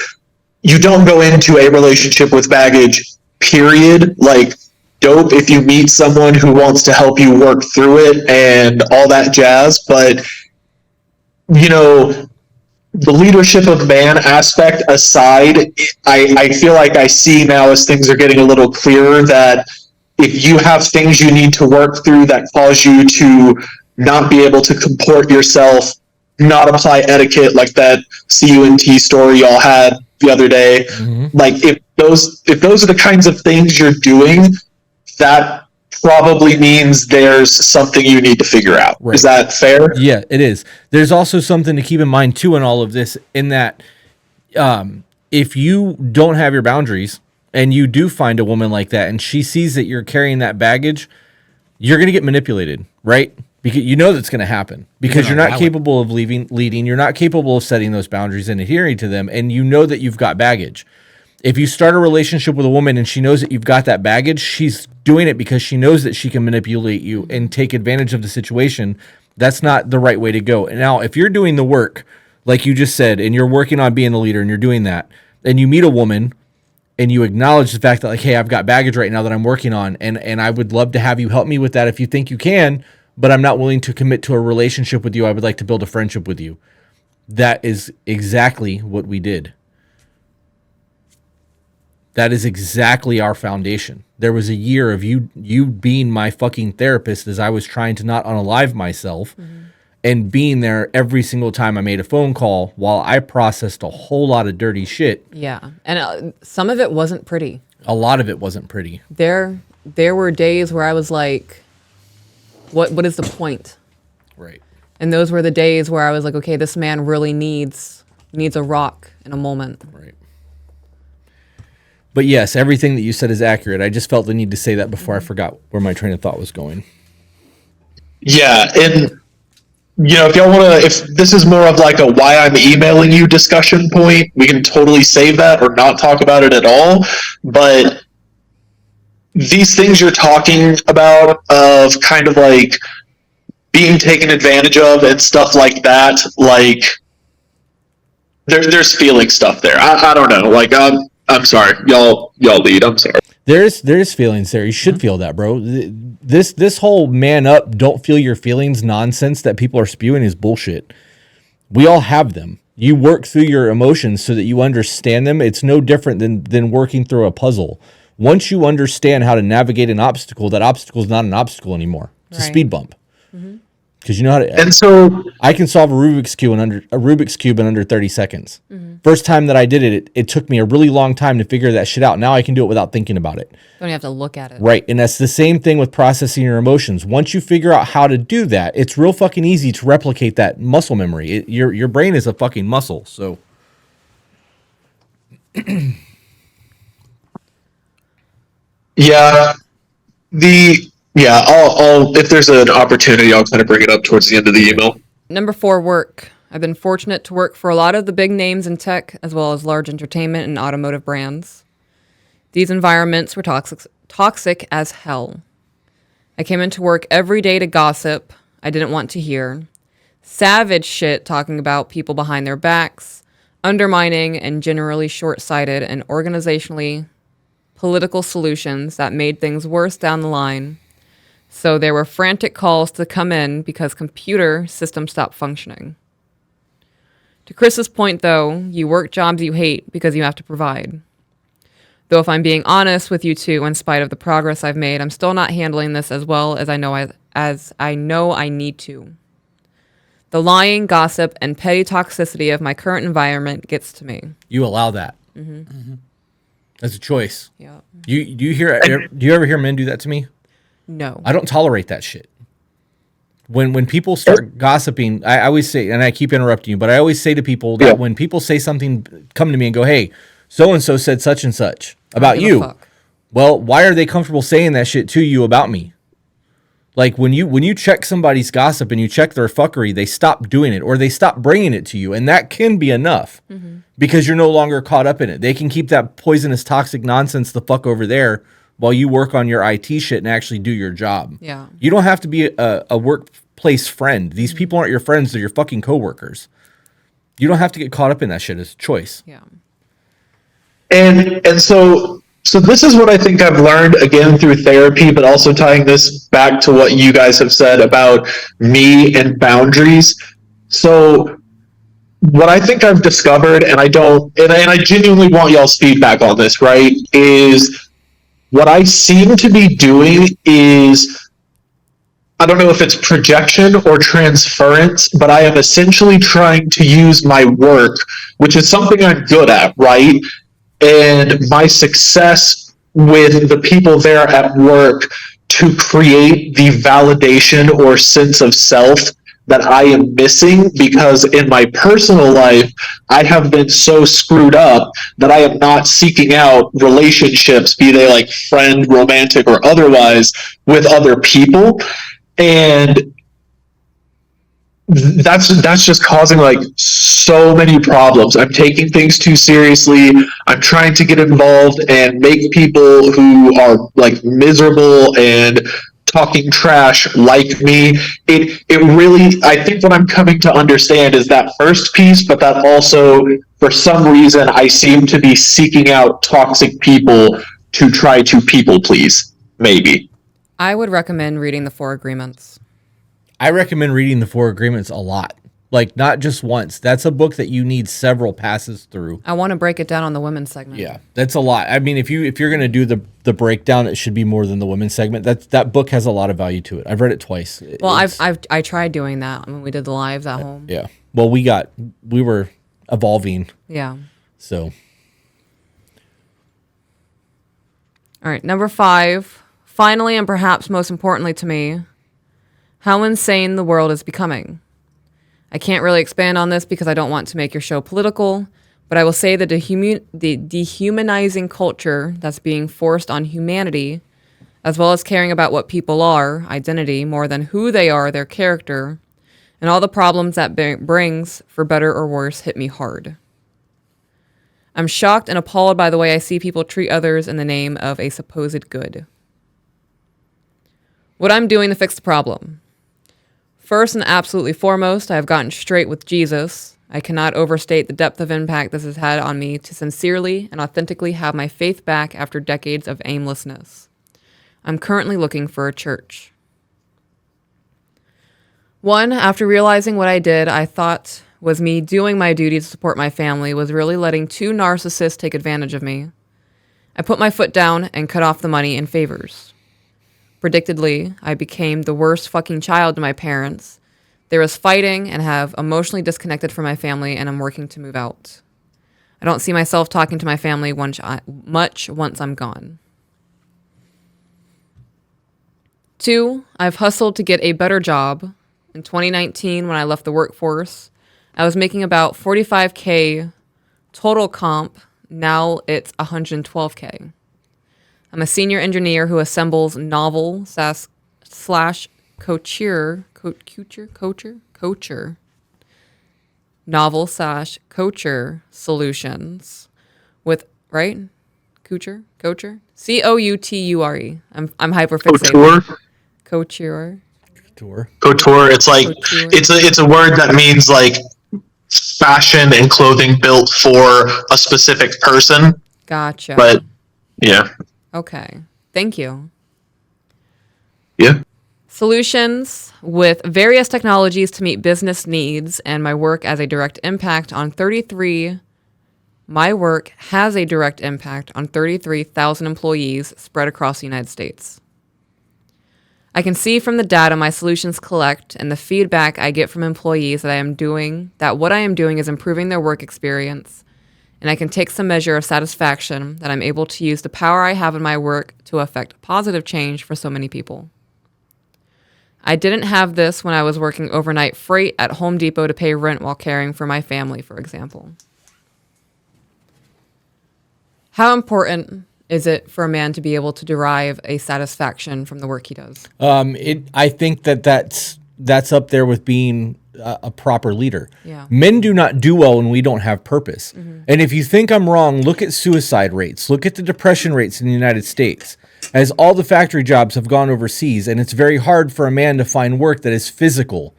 you don't go into a relationship with baggage, period. Dope if you meet someone who wants to help you work through it and all that jazz, but the leadership of man aspect aside, I feel like I see now as things are getting a little clearer that if you have things you need to work through that cause you to not be able to comport yourself, not apply etiquette, like that CUNT story y'all had the other day, if those are the kinds of things you're doing, that probably means there's something you need to figure out. Right. Is that fair? Yeah, it is. There's also something to keep in mind too in all of this, in that if you don't have your boundaries, and you do find a woman like that, and she sees that you're carrying that baggage, you're going to get manipulated, right? Because you know that's going to happen because you're not capable of leading. You're not capable of setting those boundaries and adhering to them. And you know that you've got baggage. If you start a relationship with a woman and she knows that you've got that baggage, she's doing it because she knows that she can manipulate you and take advantage of the situation. That's not the right way to go. And now, if you're doing the work, like you just said, and you're working on being a leader and you're doing that, and you meet a woman and you acknowledge the fact that, like, hey, I've got baggage right now that I'm working on, and I would love to have you help me with that if you think you can, but I'm not willing to commit to a relationship with you. I would like to build a friendship with you. That is exactly what we did. That is exactly our foundation. There was a year of you being my fucking therapist as I was trying to not unalive myself, and being there every single time I made a phone call while I processed a whole lot of dirty shit. Yeah. And some of it wasn't pretty. A lot of it wasn't pretty. There were days where I was like, what is the point? Right. And those were the days where I was like, okay, this man really needs a rock in a moment. Right. But yes, everything that you said is accurate. I just felt the need to say that before I forgot where my train of thought was going. Yeah, and if y'all want to, if this is more of like a why I'm emailing you discussion point, we can totally save that or not talk about it at all. But these things you're talking about of kind of like being taken advantage of and stuff like that, like there's feeling stuff there. I don't know. Like I'm sorry, y'all lead. I'm sorry. There's feelings there. You should feel that, bro. This whole man up, don't feel your feelings nonsense that people are spewing is bullshit. We all have them. You work through your emotions so that you understand them. It's no different than working through a puzzle. Once you understand how to navigate an obstacle, that obstacle is not an obstacle anymore. It's a speed bump. Because you know how to. And so I can solve a Rubik's cube in under 30 seconds. First time that I did it, it took me a really long time to figure that shit out. Now I can do it without thinking about it. Don't you have to look at it? Right, and that's the same thing with processing your emotions. Once you figure out how to do that, it's real fucking easy to replicate that muscle memory. Your brain is a fucking muscle, so. Yeah, I'll if there's an opportunity, I'll kind of bring it up towards the end of the email. Number 4, work. I've been fortunate to work for a lot of the big names in tech, as well as large entertainment and automotive brands. These environments were toxic as hell. I came into work every day to gossip I didn't want to hear. Savage shit talking about people behind their backs, undermining and generally short-sighted and organizationally political solutions that made things worse down the line. So there were frantic calls to come in because computer systems stopped functioning. To Chris's point, though, you work jobs you hate because you have to provide. Though if I'm being honest with you two, in spite of the progress I've made, I'm still not handling this as well as I know I need to. The lying, gossip, and petty toxicity of my current environment gets to me. You allow that. That's a choice. Yeah. Do you ever hear men do that to me? No. I don't tolerate that shit. When people start gossiping, I always say, and I keep interrupting you, but I always say to people that when people say something, come to me and go, hey, so-and-so said such and such about you. Well, why are they comfortable saying that shit to you about me? Like when you check somebody's gossip and you check their fuckery, they stop doing it or they stop bringing it to you. And that can be enough because you're no longer caught up in it. They can keep that poisonous, toxic nonsense the fuck over there while you work on your IT shit and actually do your job. Yeah. You don't have to be a workplace friend. These people aren't your friends. They're your fucking coworkers. You don't have to get caught up in that shit. It's a choice. Yeah. And so this is what I think I've learned again through therapy, but also tying this back to what you guys have said about me and boundaries. So what I think I've discovered, and I genuinely want y'all's feedback on this, right, is what I seem to be doing is, I don't know if it's projection or transference, but I am essentially trying to use my work, which is something I'm good at, right? And my success with the people there at work to create the validation or sense of self that I am missing, because in my personal life, I have been so screwed up that I am not seeking out relationships, be they like friend, romantic, or otherwise, with other people. And that's just causing like so many problems. I'm taking things too seriously. I'm trying to get involved and make people who are like miserable and talking trash like me. It really, I think what I'm coming to understand is that first piece, but that also for some reason I seem to be seeking out toxic people to try to people please, maybe. I would recommend reading the Four Agreements. I recommend reading the Four Agreements a lot. Like, not just once. That's a book that you need several passes through. I want to break it down on the women's segment. Yeah, that's a lot. I mean, if you're going to do the breakdown, it should be more than the women's segment. That book has a lot of value to it. I've read it twice. Well, I tried doing that. I mean, we did the lives at home. Yeah. Well, we were evolving. Yeah. So. All right, number 5. Finally, and perhaps most importantly to me, how insane the world is becoming. I can't really expand on this because I don't want to make your show political, but I will say the dehumanizing culture that's being forced on humanity, as well as caring about what people are, identity, more than who they are, their character, and all the problems that brings, for better or worse, hit me hard. I'm shocked and appalled by the way I see people treat others in the name of a supposed good. What I'm doing to fix the problem. First and absolutely foremost, I have gotten straight with Jesus. I cannot overstate the depth of impact this has had on me to sincerely and authentically have my faith back after decades of aimlessness. I'm currently looking for a church. 1, after realizing what I did, I thought was me doing my duty to support my family, was really letting 2 narcissists take advantage of me. I put my foot down and cut off the money and favors. Predictably, I became the worst fucking child to my parents. There was fighting and have emotionally disconnected from my family, and I'm working to move out. I don't see myself talking to my family much once I'm gone. 2, I've hustled to get a better job. In 2019, when I left the workforce, I was making about $45K total comp. Now it's $112K. I'm a senior engineer who assembles novel slash couture novel slash couture solutions with, right? Couture? Couture? Couture. I'm hyper fixated. Couture. Couture. It's like Couture. it's a word that means like fashion and clothing built for a specific person. Gotcha. But yeah. Okay. Thank you. Yeah. Solutions with various technologies to meet business needs, and my work has a direct impact on 33,000 employees spread across the United States. I can see from the data my solutions collect and the feedback I get from employees that what I am doing is improving their work experience, and I can take some measure of satisfaction that I'm able to use the power I have in my work to affect positive change for so many people. I didn't have this when I was working overnight freight at Home Depot to pay rent while caring for my family, for example. How important is it for a man to be able to derive a satisfaction from the work he does? I think that's up there with being a proper leader. Yeah. Men do not do well when we don't have purpose. Mm-hmm. And if you think I'm wrong, look at suicide rates. Look at the depression rates in the United States. As all the factory jobs have gone overseas, and it's very hard for a man to find work that is physical.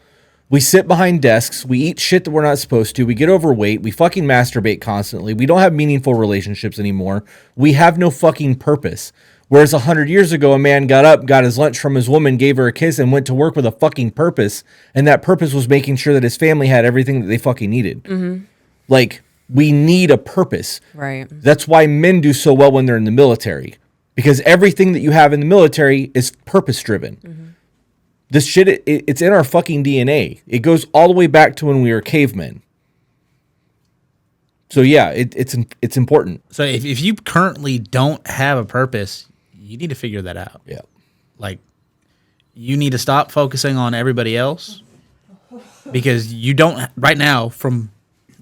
We sit behind desks, we eat shit that we're not supposed to, we get overweight, we fucking masturbate constantly, we don't have meaningful relationships anymore, we have no fucking purpose. Whereas 100 years ago, a man got up, got his lunch from his woman, gave her a kiss, and went to work with a fucking purpose, and that purpose was making sure that his family had everything that they fucking needed. Mm-hmm. Like, we need a purpose. Right. That's why men do so well when they're in the military. Because everything that you have in the military is purpose-driven. Mm-hmm. This shit, it's in our fucking DNA. It goes all the way back to when we were cavemen. So yeah, it's important. So if you currently don't have a purpose, you need to figure that out. Yeah. Like, you need to stop focusing on everybody else Because you don't right now, from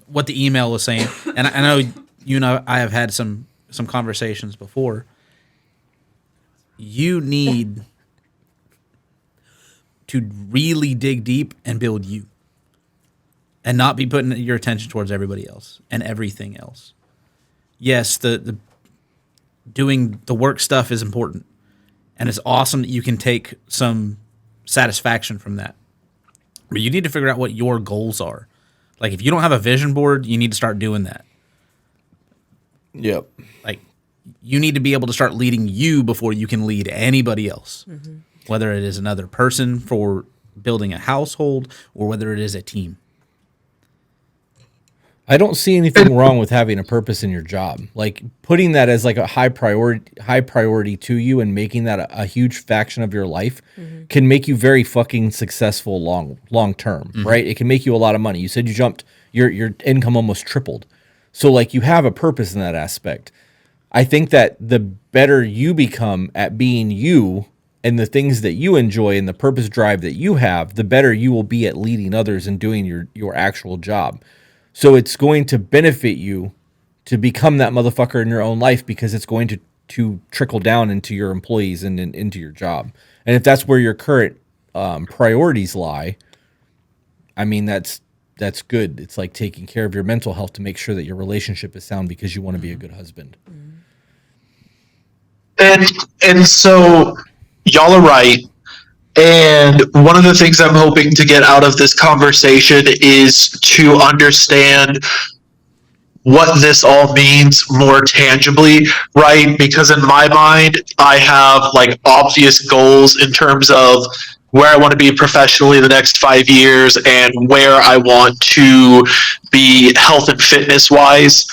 what the email was saying, and I know you know I have had some conversations before. You need to really dig deep and build you, and not be putting your attention towards everybody else and everything else. Yes, the doing the work stuff is important, and it's awesome that you can take some satisfaction from that. But you need to figure out what your goals are. Like, if you don't have a vision board, you need to start doing that. Yep. Like, you need to be able to start leading you before you can lead anybody else. Mm-hmm. Whether it is another person for building a household or whether it is a team. I don't see anything wrong with having a purpose in your job. Like, putting that as like a high priority to you and making that a huge faction of your life can make you very fucking successful long term, right? It can make you a lot of money. You said you jumped, your income almost tripled. So like, you have a purpose in that aspect. I think that the better you become at being you and the things that you enjoy and the purpose drive that you have, the better you will be at leading others and doing your actual job. So it's going to benefit you to become that motherfucker in your own life, because it's going to trickle down into your employees and into your job. And if that's where your current priorities lie, I mean, that's good. It's like taking care of your mental health to make sure that your relationship is sound because you want to be a good husband. And so y'all are right. And one of the things I'm hoping to get out of this conversation is to understand what this all means more tangibly, right? Because in my mind, I have like obvious goals in terms of where I want to be professionally the next 5 years and where I want to be health and fitness wise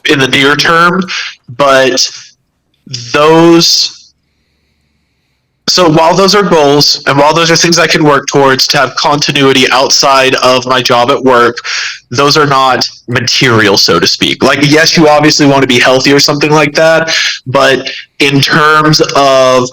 in the near term. But so while those are goals and while those are things I can work towards to have continuity outside of my job at work, those are not material, so to speak. Like, yes, you obviously want to be healthy or something like that, but in terms of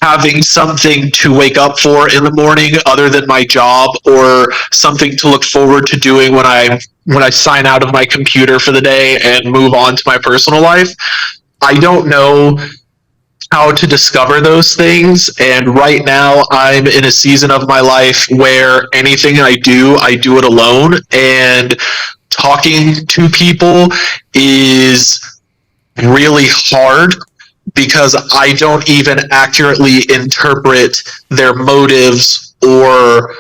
having something to wake up for in the morning other than my job, or something to look forward to doing when I sign out of my computer for the day and move on to my personal life, I don't know how to discover those things. And right now I'm in a season of my life where anything I do it alone, and talking to people is really hard because I don't even accurately interpret their motives or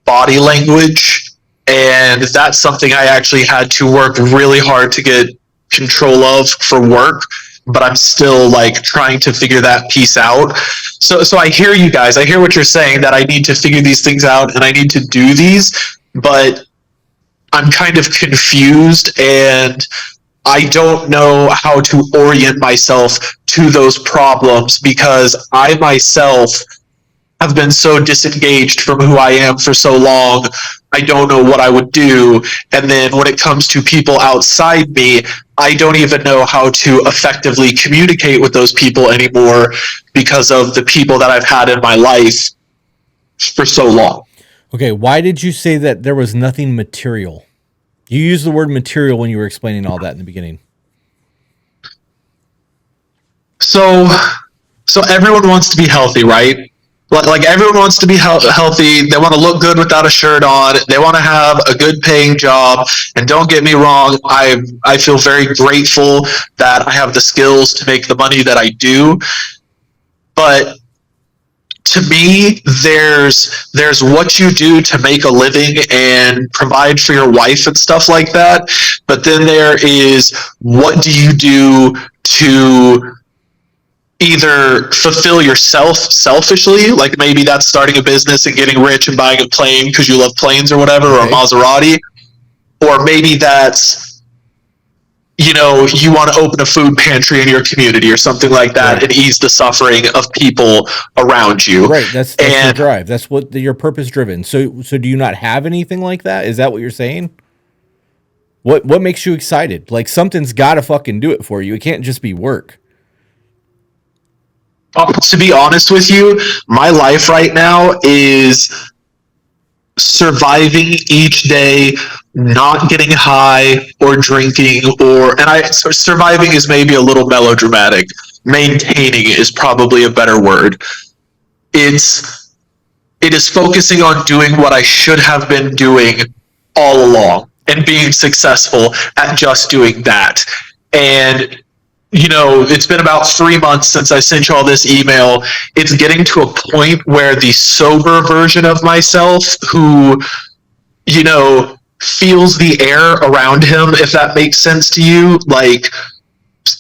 body language. And that's something I actually had to work really hard to get control of for work, but I'm still like trying to figure that piece out. So I hear you guys. I hear what you're saying, that I need to figure these things out and I need to do these, but I'm kind of confused and I don't know how to orient myself to those problems because I myself have been so disengaged from who I am for so long. I don't know what I would do. And then when it comes to people outside me, I don't even know how to effectively communicate with those people anymore because of the people that I've had in my life for so long. Okay, why did you say that there was nothing material? You used the word material when you were explaining all that in the beginning. So everyone wants to be healthy, right? Like everyone wants to be healthy. They want to look good without a shirt on. They want to have a good paying job. And don't get me wrong, I feel very grateful that I have the skills to make the money that I do. But to me, there's what you do to make a living and provide for your wife and stuff like that. But then there is, what do you do to either fulfill yourself selfishly, like maybe that's starting a business and getting rich and buying a plane because you love planes or whatever, or a Maserati, or maybe that's, you want to open a food pantry in your community or something like that, and ease the suffering of people around you. Right, that's your drive. That's what your purpose driven. So do you not have anything like that? Is that what you're saying? What makes you excited? Like, something's got to fucking do it for you. It can't just be work. To be honest with you, my life right now is surviving each day, not getting high or drinking, so surviving is maybe a little melodramatic. Maintaining is probably a better word. It is focusing on doing what I should have been doing all along and being successful at just doing that. And it's been about 3 months since I sent you all this email. It's getting to a point where the sober version of myself, who, feels the air around him, if that makes sense to you, like,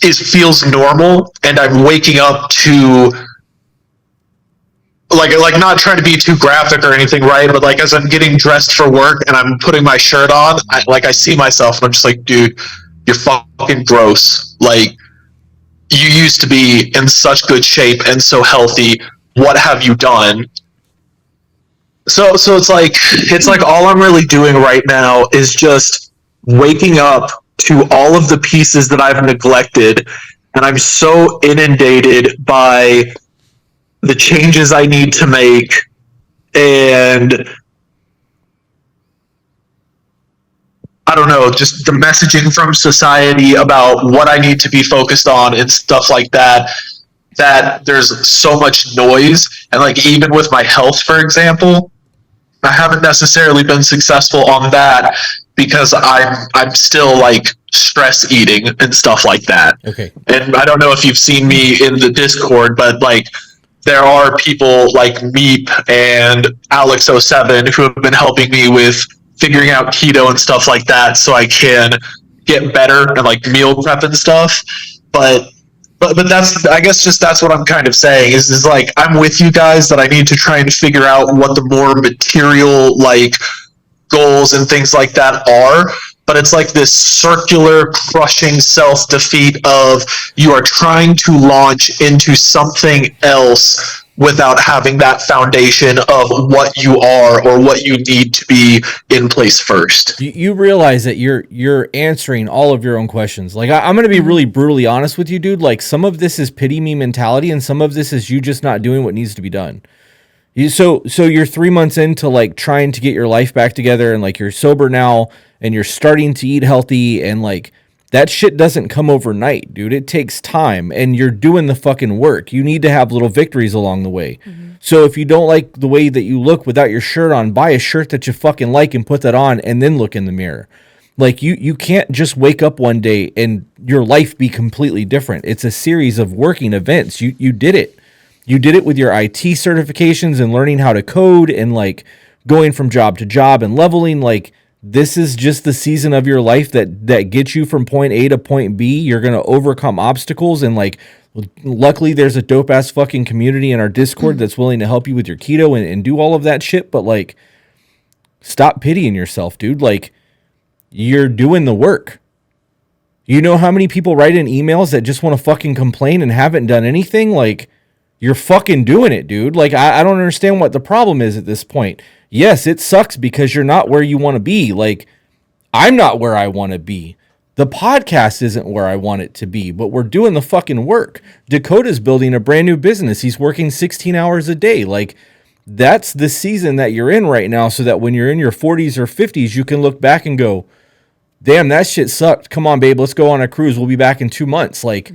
feels normal. And I'm waking up to, like not trying to be too graphic or anything, right? But like as I'm getting dressed for work and I'm putting my shirt on, I see myself and I'm just like, dude, you're fucking gross. Like, you used to be in such good shape and so healthy. What have you done? So it's like all I'm really doing right now is just waking up to all of the pieces that I've neglected, and I'm so inundated by the changes I need to make, and I don't know, just the messaging from society about what I need to be focused on and stuff like that, that there's so much noise. And like, even with my health, for example, I haven't necessarily been successful on that because I'm still like stress eating and stuff like that. Okay. And I don't know if you've seen me in the Discord, but like, there are people like Meep and Alex07 who have been helping me with figuring out keto and stuff like that so I can get better and like meal prep and stuff. But that's, I guess, just that's what I'm kind of saying is like, I'm with you guys that I need to try and figure out what the more material like goals and things like that are. But it's like this circular crushing self-defeat of you are trying to launch into something else without having that foundation of what you are or what you need to be in place first. You realize that you're answering all of your own questions. Like, I'm going to be really brutally honest with you, dude. Like, some of this is pity me mentality and some of this is you just not doing what needs to be done. So you're 3 months into like trying to get your life back together and like you're sober now and you're starting to eat healthy and like that shit doesn't come overnight, dude. It takes time and you're doing the fucking work. You need to have little victories along the way. Mm-hmm. So if you don't like the way that you look without your shirt on, buy a shirt that you fucking like and put that on and then look in the mirror. Like you can't just wake up one day and your life be completely different. It's a series of working events. You did it. You did it with your IT certifications and learning how to code and like going from job to job and leveling. Like, this is just the season of your life that gets you from point A to point B. You're going to overcome obstacles. And like, luckily there's a dope ass fucking community in our Discord that's willing to help you with your keto and do all of that shit. But like, stop pitying yourself, dude. Like, you're doing the work. You know how many people write in emails that just want to fucking complain and haven't done anything? Like, you're fucking doing it, dude. Like, I don't understand what the problem is at this point. Yes, it sucks because you're not where you want to be. Like, I'm not where I want to be. The podcast isn't where I want it to be, but we're doing the fucking work. Dakota's building a brand new business. He's working 16 hours a day. Like, that's the season that you're in right now so that when you're in your 40s or 50s, you can look back and go, damn, that shit sucked. Come on, babe, let's go on a cruise. We'll be back in 2 months. Like,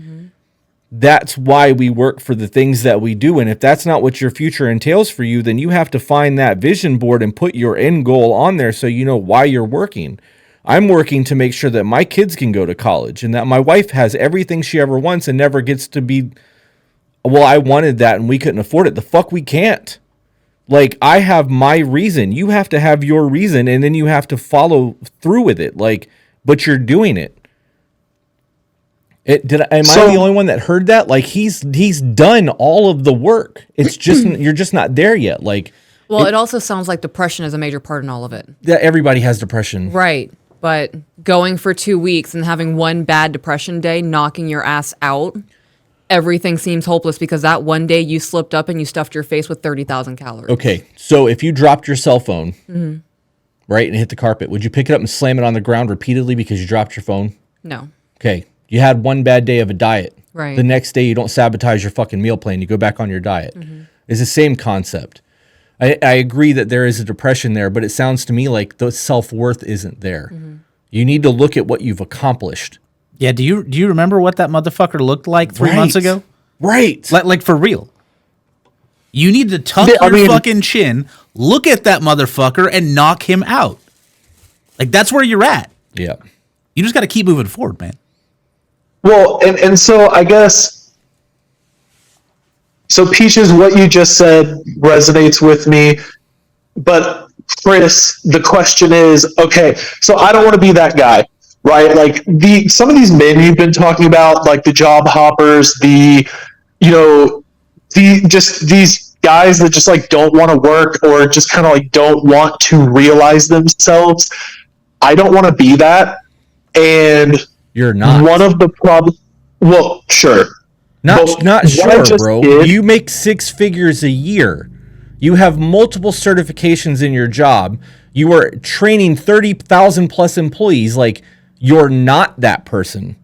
that's why we work for the things that we do. And if that's not what your future entails for you, then you have to find that vision board and put your end goal on there so you know why you're working. I'm working to make sure that my kids can go to college and that my wife has everything she ever wants and never gets to be, well, I wanted that and we couldn't afford it. The fuck we can't. Like, I have my reason. You have to have your reason and then you have to follow through with it. Like, but you're doing it. Am I the only one that heard that? Like, he's done all of the work. It's just you're just not there yet. Like, well, it also sounds like depression is a major part in all of it. Yeah, everybody has depression, right? But going for 2 weeks and having one bad depression day, knocking your ass out, everything seems hopeless because that one day you slipped up and you stuffed your face with 30,000 calories. Okay, so if you dropped your cell phone, right, and hit the carpet, would you pick it up and slam it on the ground repeatedly because you dropped your phone? No. Okay. You had one bad day of a diet. Right. The next day, you don't sabotage your fucking meal plan. You go back on your diet. It's the same concept. I agree that there is a depression there, but it sounds to me like the self-worth isn't there. You need to look at what you've accomplished. Yeah, do you remember what that motherfucker looked like 3 months ago? Right. Like for real. You need to tuck your fucking chin, look at that motherfucker, and knock him out. Like, that's where you're at. Yeah. You just got to keep moving forward, man. Well, and so I guess, so Peaches, what you just said resonates with me, but Chris, the question is, okay, so I don't want to be that guy, right? Like some of these men you've been talking about, like the job hoppers, these guys that just like don't want to work or just kind of like don't want to realize themselves. I don't want to be that. And you're not. One of the problems, well, sure. Not sure, bro. You make 6 figures a year. You have multiple certifications in your job. You are training 30,000 plus employees. Like, you're not that person.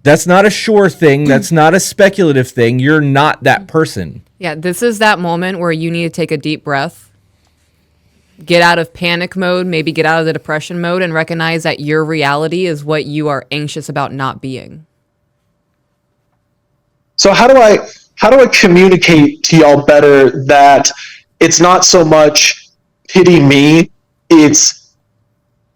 That's not a sure thing. That's not a speculative thing. You're not that person. Yeah, this is that moment where you need to take a deep breath, get out of panic mode, maybe get out of the depression mode, and recognize that your reality is what you are anxious about not being. So how do I communicate to y'all better that it's not so much pity me, it's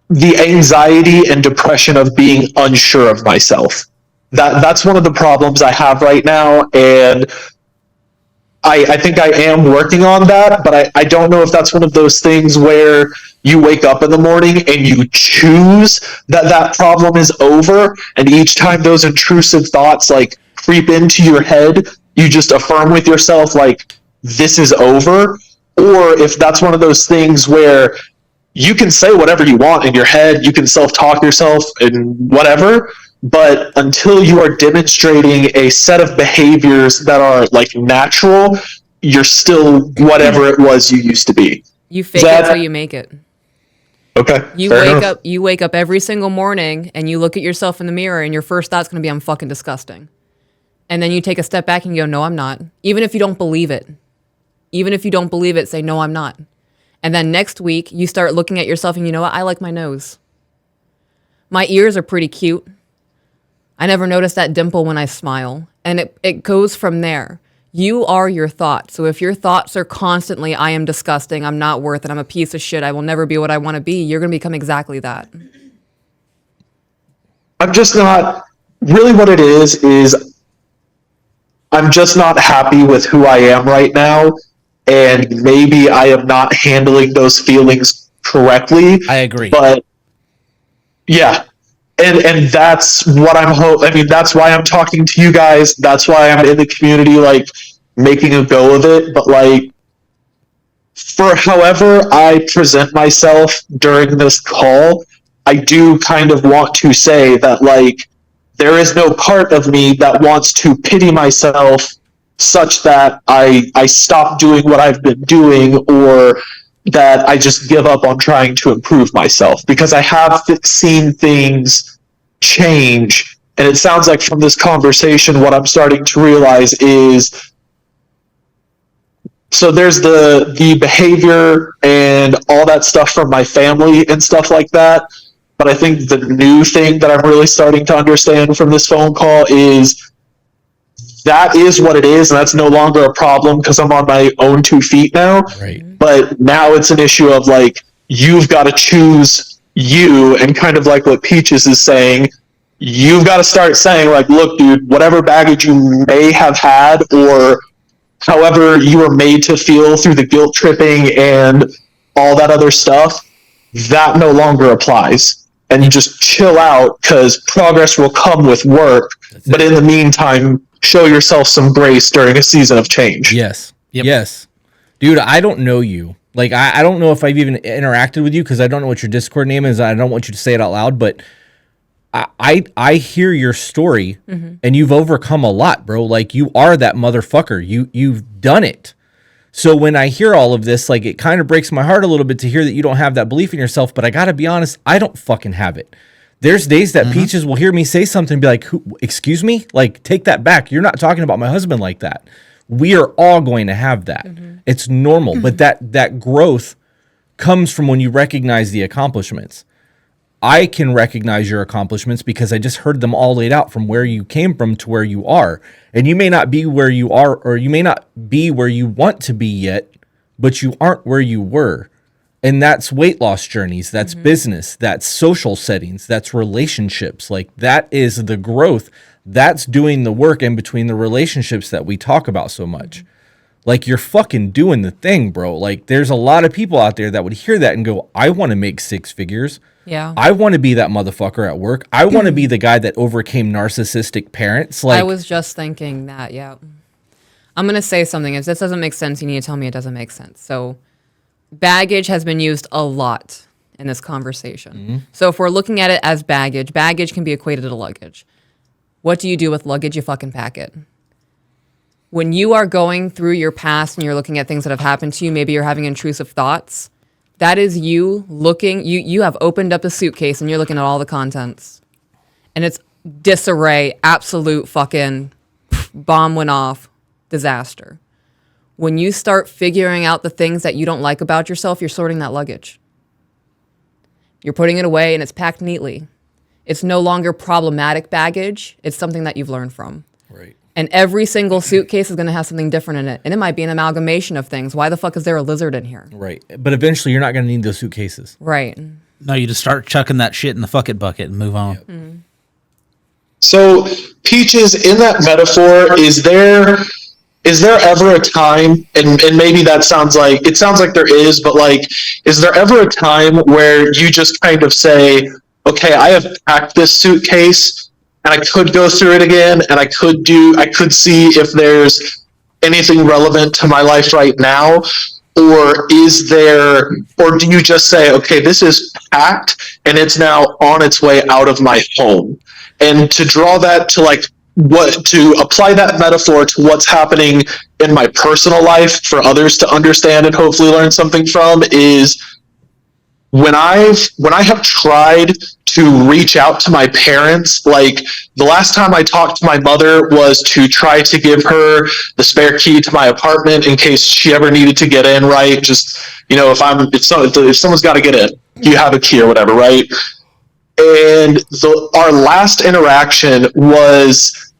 the anxiety and depression of being unsure of myself. That's one of the problems I have right now, and I think I am working on that, but I don't know if that's one of those things where you wake up in the morning and you choose that problem is over, and each time those intrusive thoughts like creep into your head, you just affirm with yourself like, this is over, or if that's one of those things where you can say whatever you want in your head, you can self-talk yourself and whatever, but until you are demonstrating a set of behaviors that are like natural, you're still whatever it was you used to be. You fake it till you make it. Okay. You wake up every single morning and you look at yourself in the mirror and your first thought's going to be, I'm fucking disgusting. And then you take a step back and you go, no, I'm not. Even if you don't believe it. Even if you don't believe it, say, no, I'm not. And then next week you start looking at yourself and you know what? I like my nose. My ears are pretty cute. I never notice that dimple when I smile. And it goes from there. You are your thoughts. So if your thoughts are constantly, I am disgusting, I'm not worth it, I'm a piece of shit, I will never be what I want to be, you're going to become exactly that. I'm just not, really what it is I'm just not happy with who I am right now. And maybe I am not handling those feelings correctly. I agree. But yeah. And that's what that's why I'm talking to you guys. That's why I'm in the community, like, making a go of it. But, like, for however I present myself during this call, I do kind of want to say that, like, there is no part of me that wants to pity myself such that I stop doing what I've been doing, or that I just give up on trying to improve myself, because I have seen things change. And it sounds like from this conversation, what I'm starting to realize is, so there's the behavior and all that stuff from my family and stuff like that. But I think the new thing that I'm really starting to understand from this phone call is that is what it is, and that's no longer a problem because I'm on my own 2 feet now. Right. But now it's an issue of, like, you've got to choose you, and kind of like what Peaches is saying, you've got to start saying, like, look, dude, whatever baggage you may have had, or however you were made to feel through the guilt tripping and all that other stuff, that no longer applies. And you just chill out, because progress will come with work. But in the meantime, show yourself some grace during a season of change. Yes. Yep. Yes. Dude, I don't know you. Like, I don't know if I've even interacted with you, because I don't know what your Discord name is. I don't want you to say it out loud, but I hear your story, and you've overcome a lot, bro. Like, you are that motherfucker. You've done it. So when I hear all of this, like, it kind of breaks my heart a little bit to hear that you don't have that belief in yourself. But I got to be honest, I don't fucking have it. There's days that Peaches will hear me say something and be like, excuse me? Like, take that back. You're not talking about my husband like that. We are all going to have that. It's normal, but that growth comes from when you recognize the accomplishments. I can recognize your accomplishments because I just heard them all laid out from where you came from to where you are. And you may not be where you are, or you may not be where you want to be yet, but you aren't where you were. And that's weight loss journeys, that's business, that's social settings, that's relationships. Like, that is the growth. That's doing the work in between the relationships that we talk about so much. Like, you're fucking doing the thing, bro. Like, there's a lot of people out there that would hear that and go, I want to make 6 figures. Yeah. I want to be that motherfucker at work. I want to be the guy that overcame narcissistic parents. Like, I was just thinking that, yeah. I'm going to say something. If this doesn't make sense, you need to tell me it doesn't make sense. So, baggage has been used a lot in this conversation. So if we're looking at it as baggage can be equated to luggage. What do you do with luggage? You fucking pack it. When you are going through your past and you're looking at things that have happened to you, maybe you're having intrusive thoughts, that is you looking, you have opened up a suitcase and you're looking at all the contents. And it's disarray, absolute fucking bomb went off, disaster. When you start figuring out the things that you don't like about yourself, you're sorting that luggage. You're putting it away and it's packed neatly. It's no longer problematic baggage. It's something that you've learned from. right. And every single suitcase is going to have something different in it. And it might be an amalgamation of things. Why the fuck is there a lizard in here? Right. But eventually you're not going to need those suitcases. Right. No, you just start chucking that shit in the fuck it bucket and move on. So, Peaches, in that metaphor, is there ever a time, and maybe it sounds like there is, but like, is there ever a time where you just kind of say, okay, I have packed this suitcase and I could go through it again and I could see if there's anything relevant to my life right now? Or do you just say, okay, this is packed and it's now on its way out of my home? And to draw that to apply that metaphor to what's happening in my personal life for others to understand and hopefully learn something from is when I have tried to reach out to my parents, like the last time I talked to my mother was to try to give her the spare key to my apartment in case she ever needed to get in, right? Just, if someone's got to get in, you have a key or whatever, right? And our last interaction was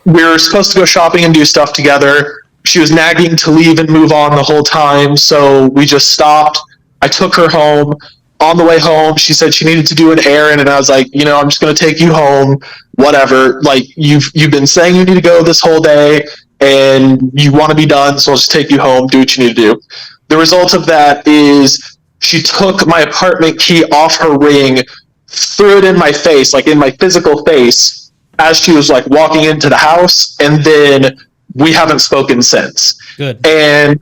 we were supposed to go shopping and do stuff together. She was nagging to leave and move on the whole time, so we just stopped. I took her home. On the way home, she said she needed to do an errand, and I was like, I'm just going to take you home, whatever. Like, you've been saying you need to go this whole day, and you want to be done, so I'll just take you home, do what you need to do. The result of that is she took my apartment key off her ring, threw it in my face, like in my physical face, as she was like walking into the house, and then we haven't spoken since. Good. And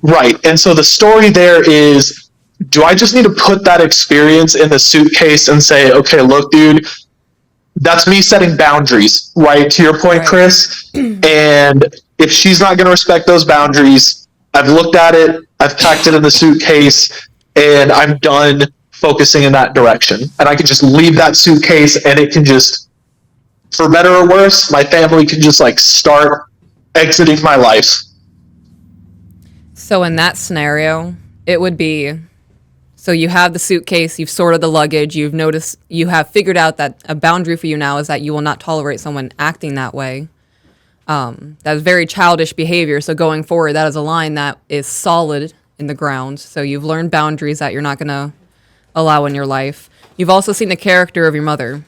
right. And so the story there is, do I just need to put that experience in the suitcase and say, okay, look, dude, that's me setting boundaries, right? To your point, Right. Chris. And if she's not going to respect those boundaries, I've looked at it, I've packed it in the suitcase, and I'm done focusing in that direction. And I can just leave that suitcase and it can just, for better or worse, my family can just like start exiting my life. So in that scenario, it would be, so you have the suitcase, you've sorted the luggage, you have figured out that a boundary for you now is that you will not tolerate someone acting that way. That is very childish behavior. So going forward, that is a line that is solid in the ground. So you've learned boundaries that you're not going to allow in your life. You've also seen the character of your mother.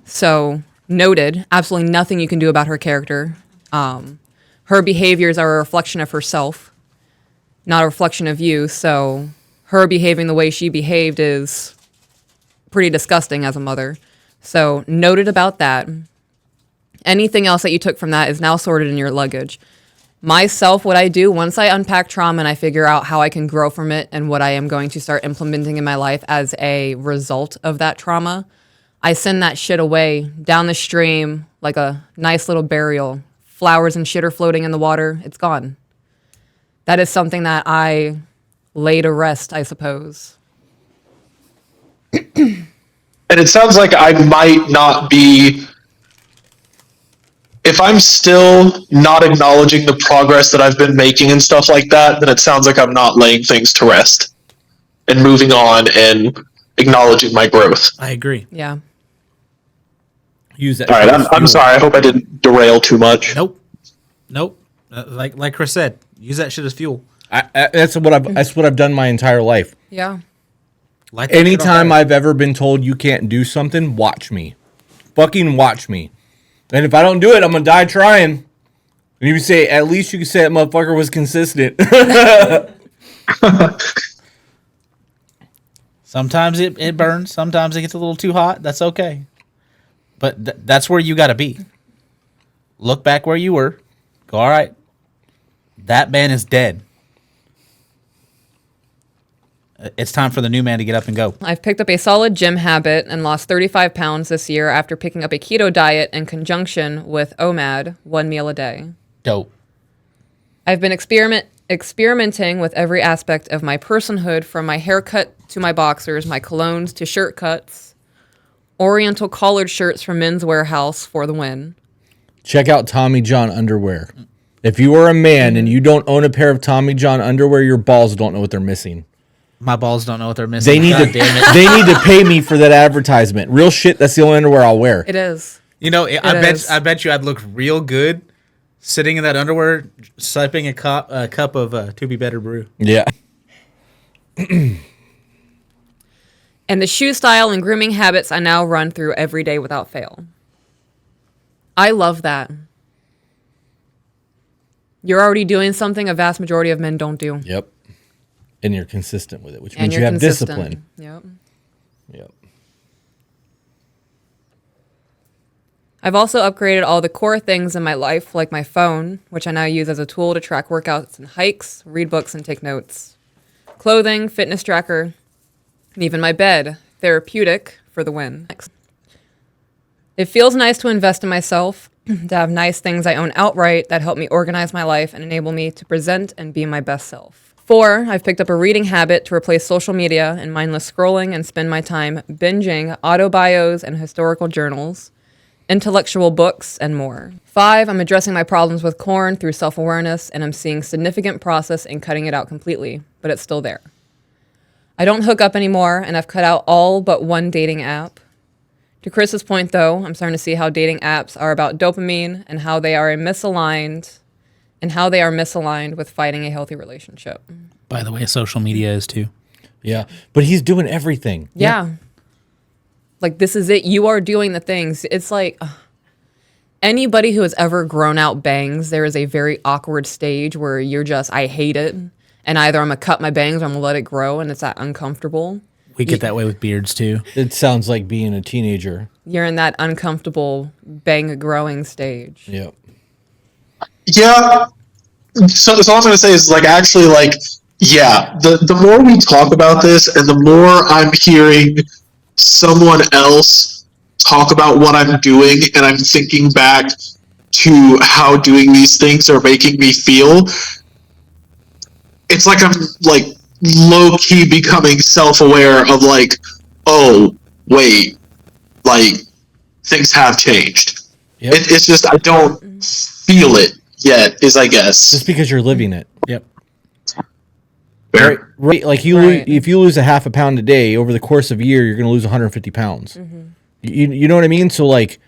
So noted, absolutely nothing you can do about her character. Her behaviors are a reflection of herself, not a reflection of you. So her behaving the way she behaved is pretty disgusting as a mother. So noted about that. Anything else that you took from that is now sorted in your luggage. Myself, what I do, once I unpack trauma and I figure out how I can grow from it and what I am going to start implementing in my life as a result of that trauma, I send that shit away down the stream like a nice little burial. Flowers and shit are floating in the water. It's gone. That is something that I lay to rest, I suppose. And it sounds like I might not be if I'm still not acknowledging the progress that I've been making and stuff like that, then it sounds like I'm not laying things to rest and moving on and acknowledging my growth. I agree. Yeah. Use that. All right, shit as I'm fuel. sorry. I hope I didn't derail too much. Nope. Like Chris said, use that shit as fuel. That's what I've done my entire life. Yeah. Light that shit on Anytime fire. I've ever been told you can't do something, watch me. Fucking watch me. And if I don't do it, I'm gonna die trying. And you say, at least you can say that motherfucker was consistent. Sometimes it burns. Sometimes it gets a little too hot. That's okay. But that's where you got to be. Look back where you were. Go, all right. That man is dead. It's time for the new man to get up and go. I've picked up a solid gym habit and lost 35 pounds this year after picking up a keto diet in conjunction with OMAD, 1 meal a day. Dope. I've been experimenting with every aspect of my personhood, from my haircut to my boxers, my colognes to shirt cuts. Oriental collared shirts from Men's Warehouse for the win. Check out Tommy John underwear. If you are a man and you don't own a pair of Tommy John underwear, your balls don't know what they're missing. My balls don't know what they're missing. They need God to damn it. they need to pay me for that advertisement. Real shit, that's the only underwear I'll wear. It is. You know, I is. bet you I'd look real good sitting in that underwear, sipping a cup of To Be Better brew. Yeah. And the shoe style and grooming habits I now run through every day without fail. I love that. You're already doing something a vast majority of men don't do. Yep. And you're consistent with it, which And means you're you have consistent. discipline. Yep. Yep. I've also upgraded all the core things in my life, like my phone, which I now use as a tool to track workouts and hikes, read books, and take notes. Clothing, fitness tracker, and even my bed, therapeutic for the win. It feels nice to invest in myself, to have nice things I own outright that help me organize my life and enable me to present and be my best self. 4, I've picked up a reading habit to replace social media and mindless scrolling and spend my time binging autobios and historical journals, intellectual books, and more. 5, I'm addressing my problems with corn through self-awareness, and I'm seeing significant process in cutting it out completely, but it's still there. I don't hook up anymore, and I've cut out all but one dating app. To Chris's point, though, I'm starting to see how dating apps are about dopamine and how they are misaligned with fighting a healthy relationship. By the way, social media is too. Yeah. But he's doing everything. Yeah. Like, this is it. You are doing the things. It's like anybody who has ever grown out bangs, there is a very awkward stage where you're just, I hate it. And either I'm going to cut my bangs or I'm going to let it grow, and it's that uncomfortable. We get that way with beards too. It sounds like being a teenager. You're in that uncomfortable bang growing stage. Yep. Yeah. So all I'm going to say is, like, actually, like, yeah, the more we talk about this and the more I'm hearing someone else talk about what I'm doing, and I'm thinking back to how doing these things are making me feel, it's like I'm, like, low-key becoming self-aware of, like, oh, wait, like, things have changed. Yep. It's just I don't feel it yet, is I guess. Just because you're living it. Yep. Right. Right. Like if you lose a half a pound a day over the course of a year, you're going to lose 150 pounds. Mm-hmm. You know what I mean? So, like,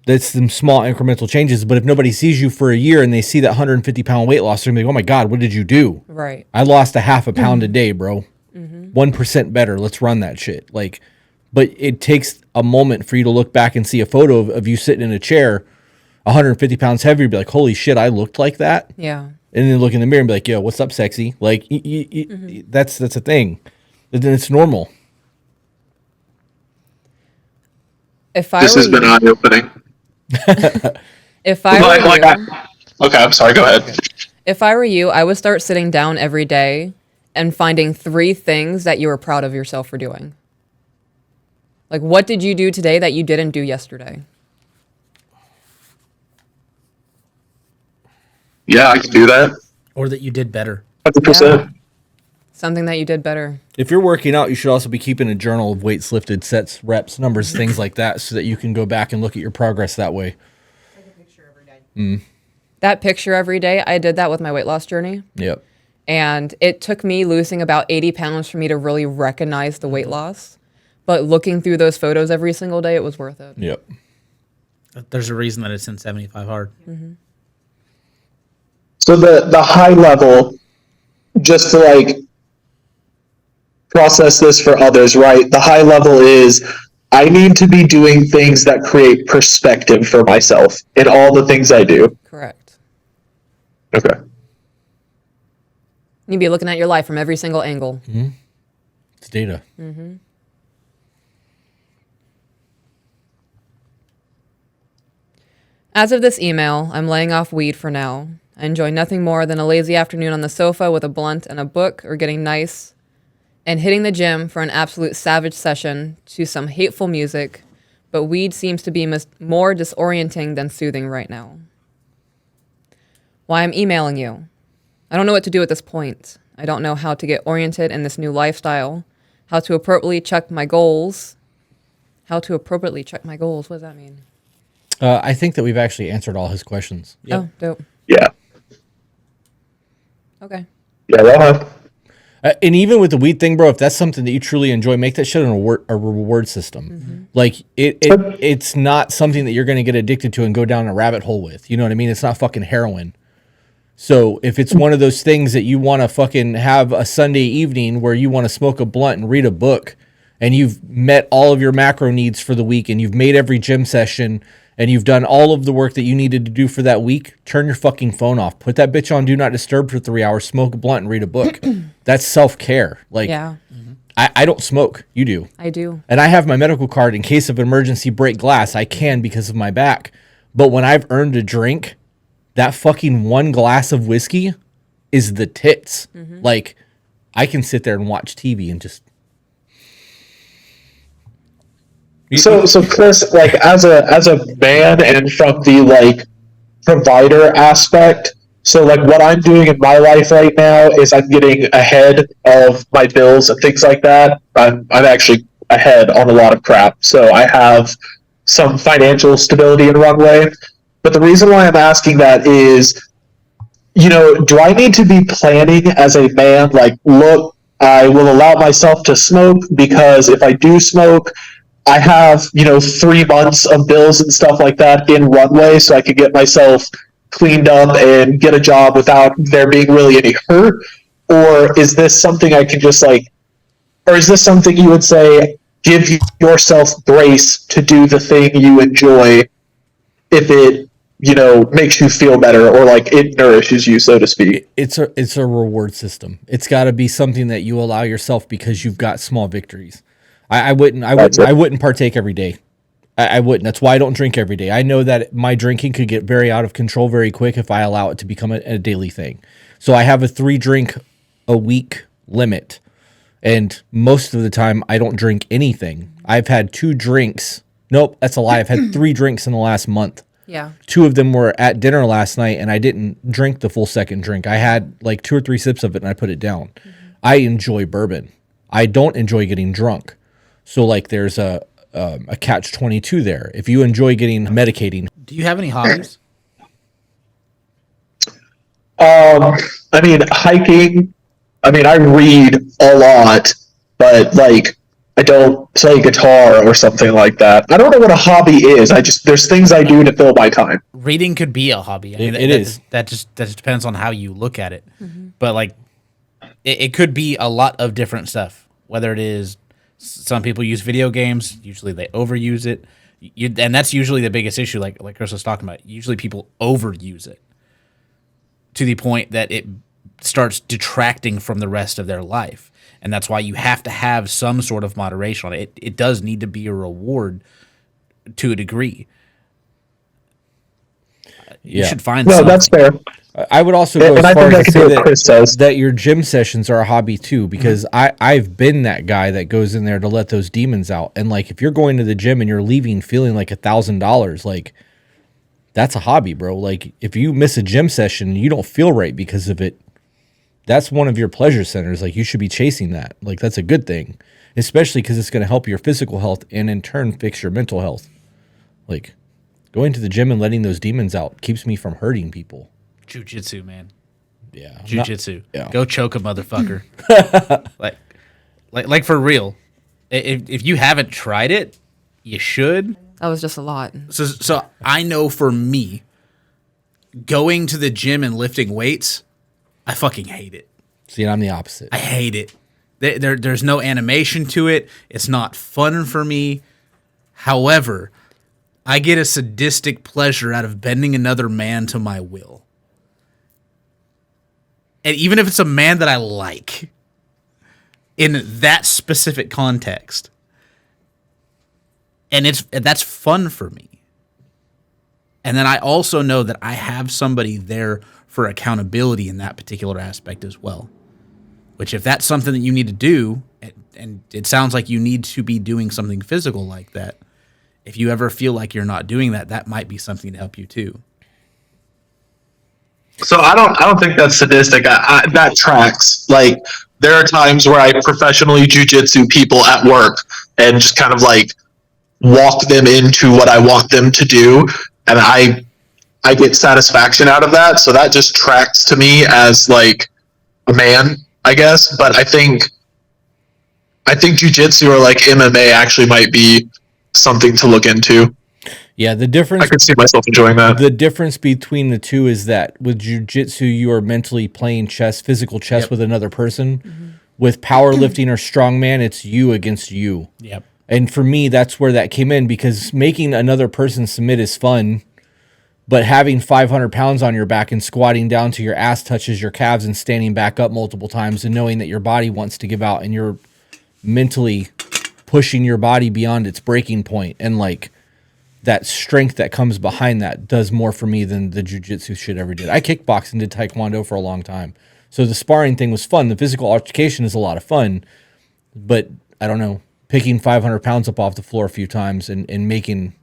that's some small incremental changes. But if nobody sees you for a year and they see that 150-pound weight loss, they're going to be like, oh my God, what did you do? Right. I lost a half a pound a day, bro. 1% better. Let's run that shit. Like, but it takes a moment for you to look back and see a photo of you sitting in a chair, 150 pounds heavier, be like, holy shit, I looked like that. Yeah. And then look in the mirror and be like, yo, what's up, sexy? Like, that's a thing. Then it's normal. If I This were has been you, eye-opening. if I were you, Okay, I'm sorry, go ahead. if I were you, I would start sitting down every day and finding 3 things that you were proud of yourself for doing. Like, what did you do today that you didn't do yesterday? Yeah, I can do that. Or that you did better. 100%. Something that you did better. If you're working out, you should also be keeping a journal of weights lifted, sets, reps, numbers, things like that, so that you can go back and look at your progress that way. That picture every day, I did that with my weight loss journey. Yep. And it took me losing about 80 pounds for me to really recognize the weight loss. But looking through those photos every single day, it was worth it. Yep. There's a reason that it's in 75 hard. So the high level, just to like process this for others, right? The high level is I need to be doing things that create perspective for myself in all the things I do. Correct. Okay. You'd be looking at your life from every single angle. It's data. As of this email, I'm laying off weed for now. I enjoy nothing more than a lazy afternoon on the sofa with a blunt and a book, or getting nice and hitting the gym for an absolute savage session to some hateful music, but weed seems to be more disorienting than soothing right now. Why I'm emailing you. I don't know what to do at this point. I don't know how to get oriented in this new lifestyle, how to appropriately check my goals. What does that mean? I think that we've actually answered all his questions. Oh, dope. Yeah. Okay. Yeah, well, And even with the weed thing, bro, if that's something that you truly enjoy, make that shit a reward system. Like it's not something that you're going to get addicted to and go down a rabbit hole with. You know what I mean? It's not fucking heroin. So if it's one of those things that you want to fucking have a Sunday evening where you want to smoke a blunt and read a book, and you've met all of your macro needs for the week, and you've made every gym session, and you've done all of the work that you needed to do for that week, turn your fucking phone off. Put that bitch on Do Not Disturb for 3 hours, smoke a blunt, and read a book. That's self-care. Like, Yeah, I don't smoke. You do. I do. And I have my medical card in case of emergency break glass. I can because of my back. But when I've earned a drink, that fucking one glass of whiskey is the tits. Like, I can sit there and watch TV and just... So Chris, like as a man and from the like provider aspect, so like what I'm doing in my life right now is I'm getting ahead of my bills and things like that. I'm actually ahead on a lot of crap. So I have some financial stability and runway. But the reason why I'm asking that is, you know, do I need to be planning as a man, like, look, I will allow myself to smoke because if I do smoke, I have, 3 months of bills and stuff like that in runway, so I can get myself cleaned up and get a job without there being really any hurt? Or is this something I can just or is this something you would say, give yourself grace to do the thing you enjoy if it, makes you feel better or like it nourishes you, so to speak? It's a reward system. It's got to be something that you allow yourself because you've got small victories. I wouldn't partake every day. I wouldn't. That's why I don't drink every day. I know that my drinking could get very out of control very quick if I allow it to become a daily thing. So I have a 3 drink a week limit. And most of the time I don't drink anything. I've had 2 drinks. Nope, that's a lie. I've had 3 drinks in the last month. Yeah. 2 of them were at dinner last night, and I didn't drink the full second drink. I had like 2 or 3 sips of it and I put it down. I enjoy bourbon. I don't enjoy getting drunk. So like there's a catch-22 there. If you enjoy medicating. Do you have any hobbies? Hiking. I read a lot, but I don't play guitar or something like that. I don't know what a hobby is. There's things I do to fill my time. Reading could be a hobby. It is. That just depends on how you look at it. But it could be a lot of different stuff. Whether it is, some people use video games. Usually they overuse it, and that's usually the biggest issue. Like Chris was talking about. Usually people overuse it to the point that it starts detracting from the rest of their life, and that's why you have to have some sort of moderation on it. It does need to be a reward to a degree. You should find. No, something. that's fair. I would also go And as I far think I as to can do say what Chris says. that your gym sessions are a hobby too, because I've been that guy that goes in there to let those demons out. And like, if you're going to the gym and you're leaving feeling like $1,000, like that's a hobby, bro. Like if you miss a gym session and you don't feel right because of it, that's one of your pleasure centers. Like you should be chasing that. Like that's a good thing, especially because it's going to help your physical health and in turn fix your mental health. Like Going to the gym and letting those demons out keeps me from hurting people. Jiu-jitsu, man. Yeah. Jiu-jitsu. Yeah. Go choke a motherfucker. like for real. If you haven't tried it, you should. That was just a lot. So I know for me, going to the gym and lifting weights, I fucking hate it. See, I'm the opposite. I hate it. There's no animation to it. It's not fun for me. However, I get a sadistic pleasure out of bending another man to my will. And even if it's a man that I like, in that specific context, and that's fun for me. And then I also know that I have somebody there for accountability in that particular aspect as well. Which, if that's something that you need to do, and it sounds like you need to be doing something physical like that, if you ever feel like you're not doing that, that might be something to help you too. So I don't think that's sadistic. That tracks. Like, there are times where I professionally jujitsu people at work and just kind of like walk them into what I want them to do, and I get satisfaction out of that. So that just tracks to me as like a man, I guess. But I think jujitsu or like MMA actually might be something to look into. Yeah, the difference. I could see myself enjoying that. The difference between the two is that with jiu-jitsu, you are mentally playing chess, physical chess with another person. Mm-hmm. With powerlifting or strongman, it's you against you. Yep. And for me, that's where that came in, because making another person submit is fun, but having 500 pounds on your back and squatting down to your ass touches your calves and standing back up multiple times and knowing that your body wants to give out and you're mentally pushing your body beyond its breaking point, and like that strength that comes behind that does more for me than the jiu-jitsu shit ever did. I kickboxed and did taekwondo for a long time. So the sparring thing was fun. The physical altercation is a lot of fun, but I don't know, picking 500 pounds up off the floor a few times and making,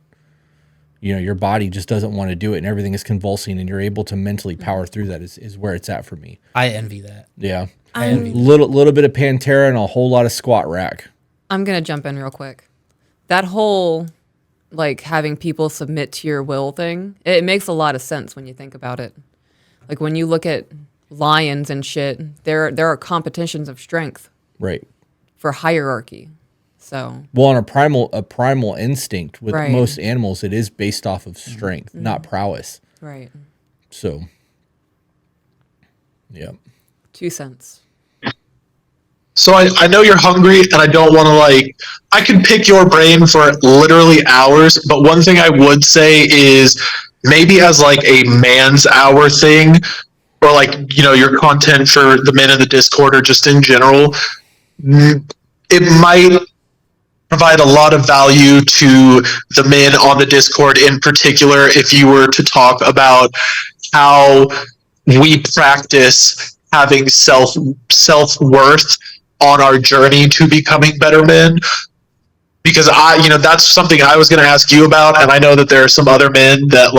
your body just doesn't want to do it and everything is convulsing and you're able to mentally power through that is where it's at for me. I envy that. Yeah. I envy little bit of Pantera and a whole lot of squat rack. I'm going to jump in real quick. That whole, like, having people submit to your will thing, it makes a lot of sense when you think about it. Like, when you look at lions and shit, there are competitions of strength. Right. For hierarchy. So. Well, on a primal instinct with most animals, it is based off of strength, not prowess. Right. So, yeah. 2 cents. So I know you're hungry, and I don't want to I can pick your brain for literally hours, but one thing I would say is maybe as like a man's hour thing, or like, your content for the men in the Discord or just in general, it might provide a lot of value to the men on the Discord in particular if you were to talk about how we practice having self-worth on our journey to becoming better men. Because that's something I was going to ask you about, and I know that there are some other men that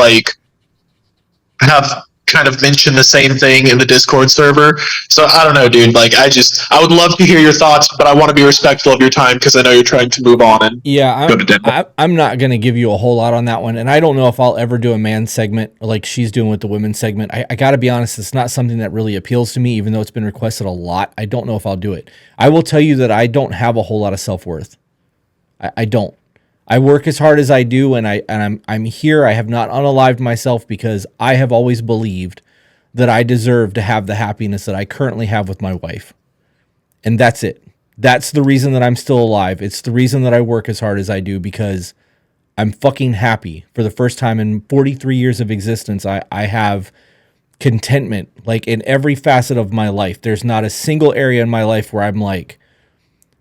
have kind of mentioned the same thing in the Discord server. So I don't know, dude. I would love to hear your thoughts, but I want to be respectful of your time because I know you're trying to move on and go to dinner. I'm not going to give you a whole lot on that one, and I don't know if I'll ever do a man segment like she's doing with the women segment. I got to be honest, it's not something that really appeals to me, even though it's been requested a lot. I don't know if I'll do it. I will tell you that I don't have a whole lot of self-worth. I don't. I work as hard as I do, and I'm here. I have not unalived myself because I have always believed that I deserve to have the happiness that I currently have with my wife. And that's it. That's the reason that I'm still alive. It's the reason that I work as hard as I do, because I'm fucking happy. For the first time in 43 years of existence, I have contentment, like in every facet of my life. There's not a single area in my life where I'm like,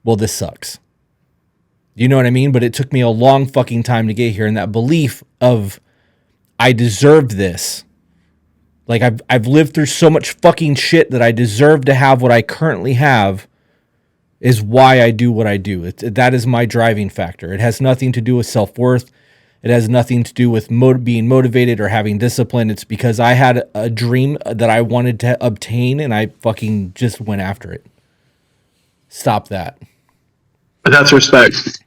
well, this sucks. You know what I mean? But it took me a long fucking time to get here. And that belief of I deserved this. Like I've lived through so much fucking shit that I deserve to have what I currently have is why I do what I do. That is my driving factor. It has nothing to do with self-worth. It has nothing to do with being motivated or having discipline. It's because I had a dream that I wanted to obtain and I fucking just went after it. Stop that. But that's respect.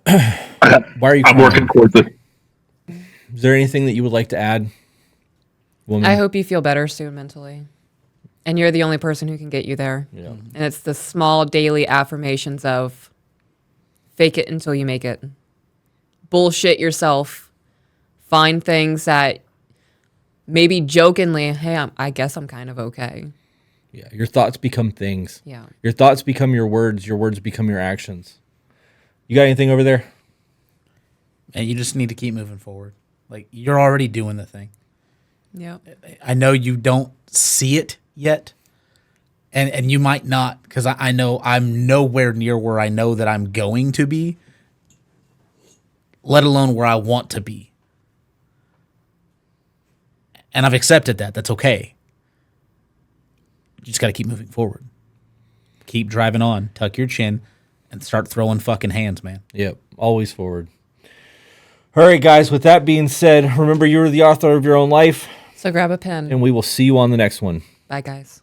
Why are you I'm working crying? towards it. Is there anything that you would like to add, woman? I hope you feel better soon mentally. And you're the only person who can get you there. Yeah. And it's the small daily affirmations of fake it until you make it. Bullshit yourself. Find things that maybe jokingly, hey, I guess I'm kind of okay. Yeah. Your thoughts become things. Yeah. Your thoughts become your words become your actions. You got anything over there? And you just need to keep moving forward. Like, you're already doing the thing. Yeah. I know you don't see it yet, and you might not, because I know I'm nowhere near where I know that I'm going to be, let alone where I want to be. And I've accepted that. That's okay. You just got to keep moving forward. Keep driving on. Tuck your chin and start throwing fucking hands, man. Yep. Always forward. All right, guys. With that being said, remember you're the author of your own life, So grab a pen. and we will see you on the next one. Bye, guys.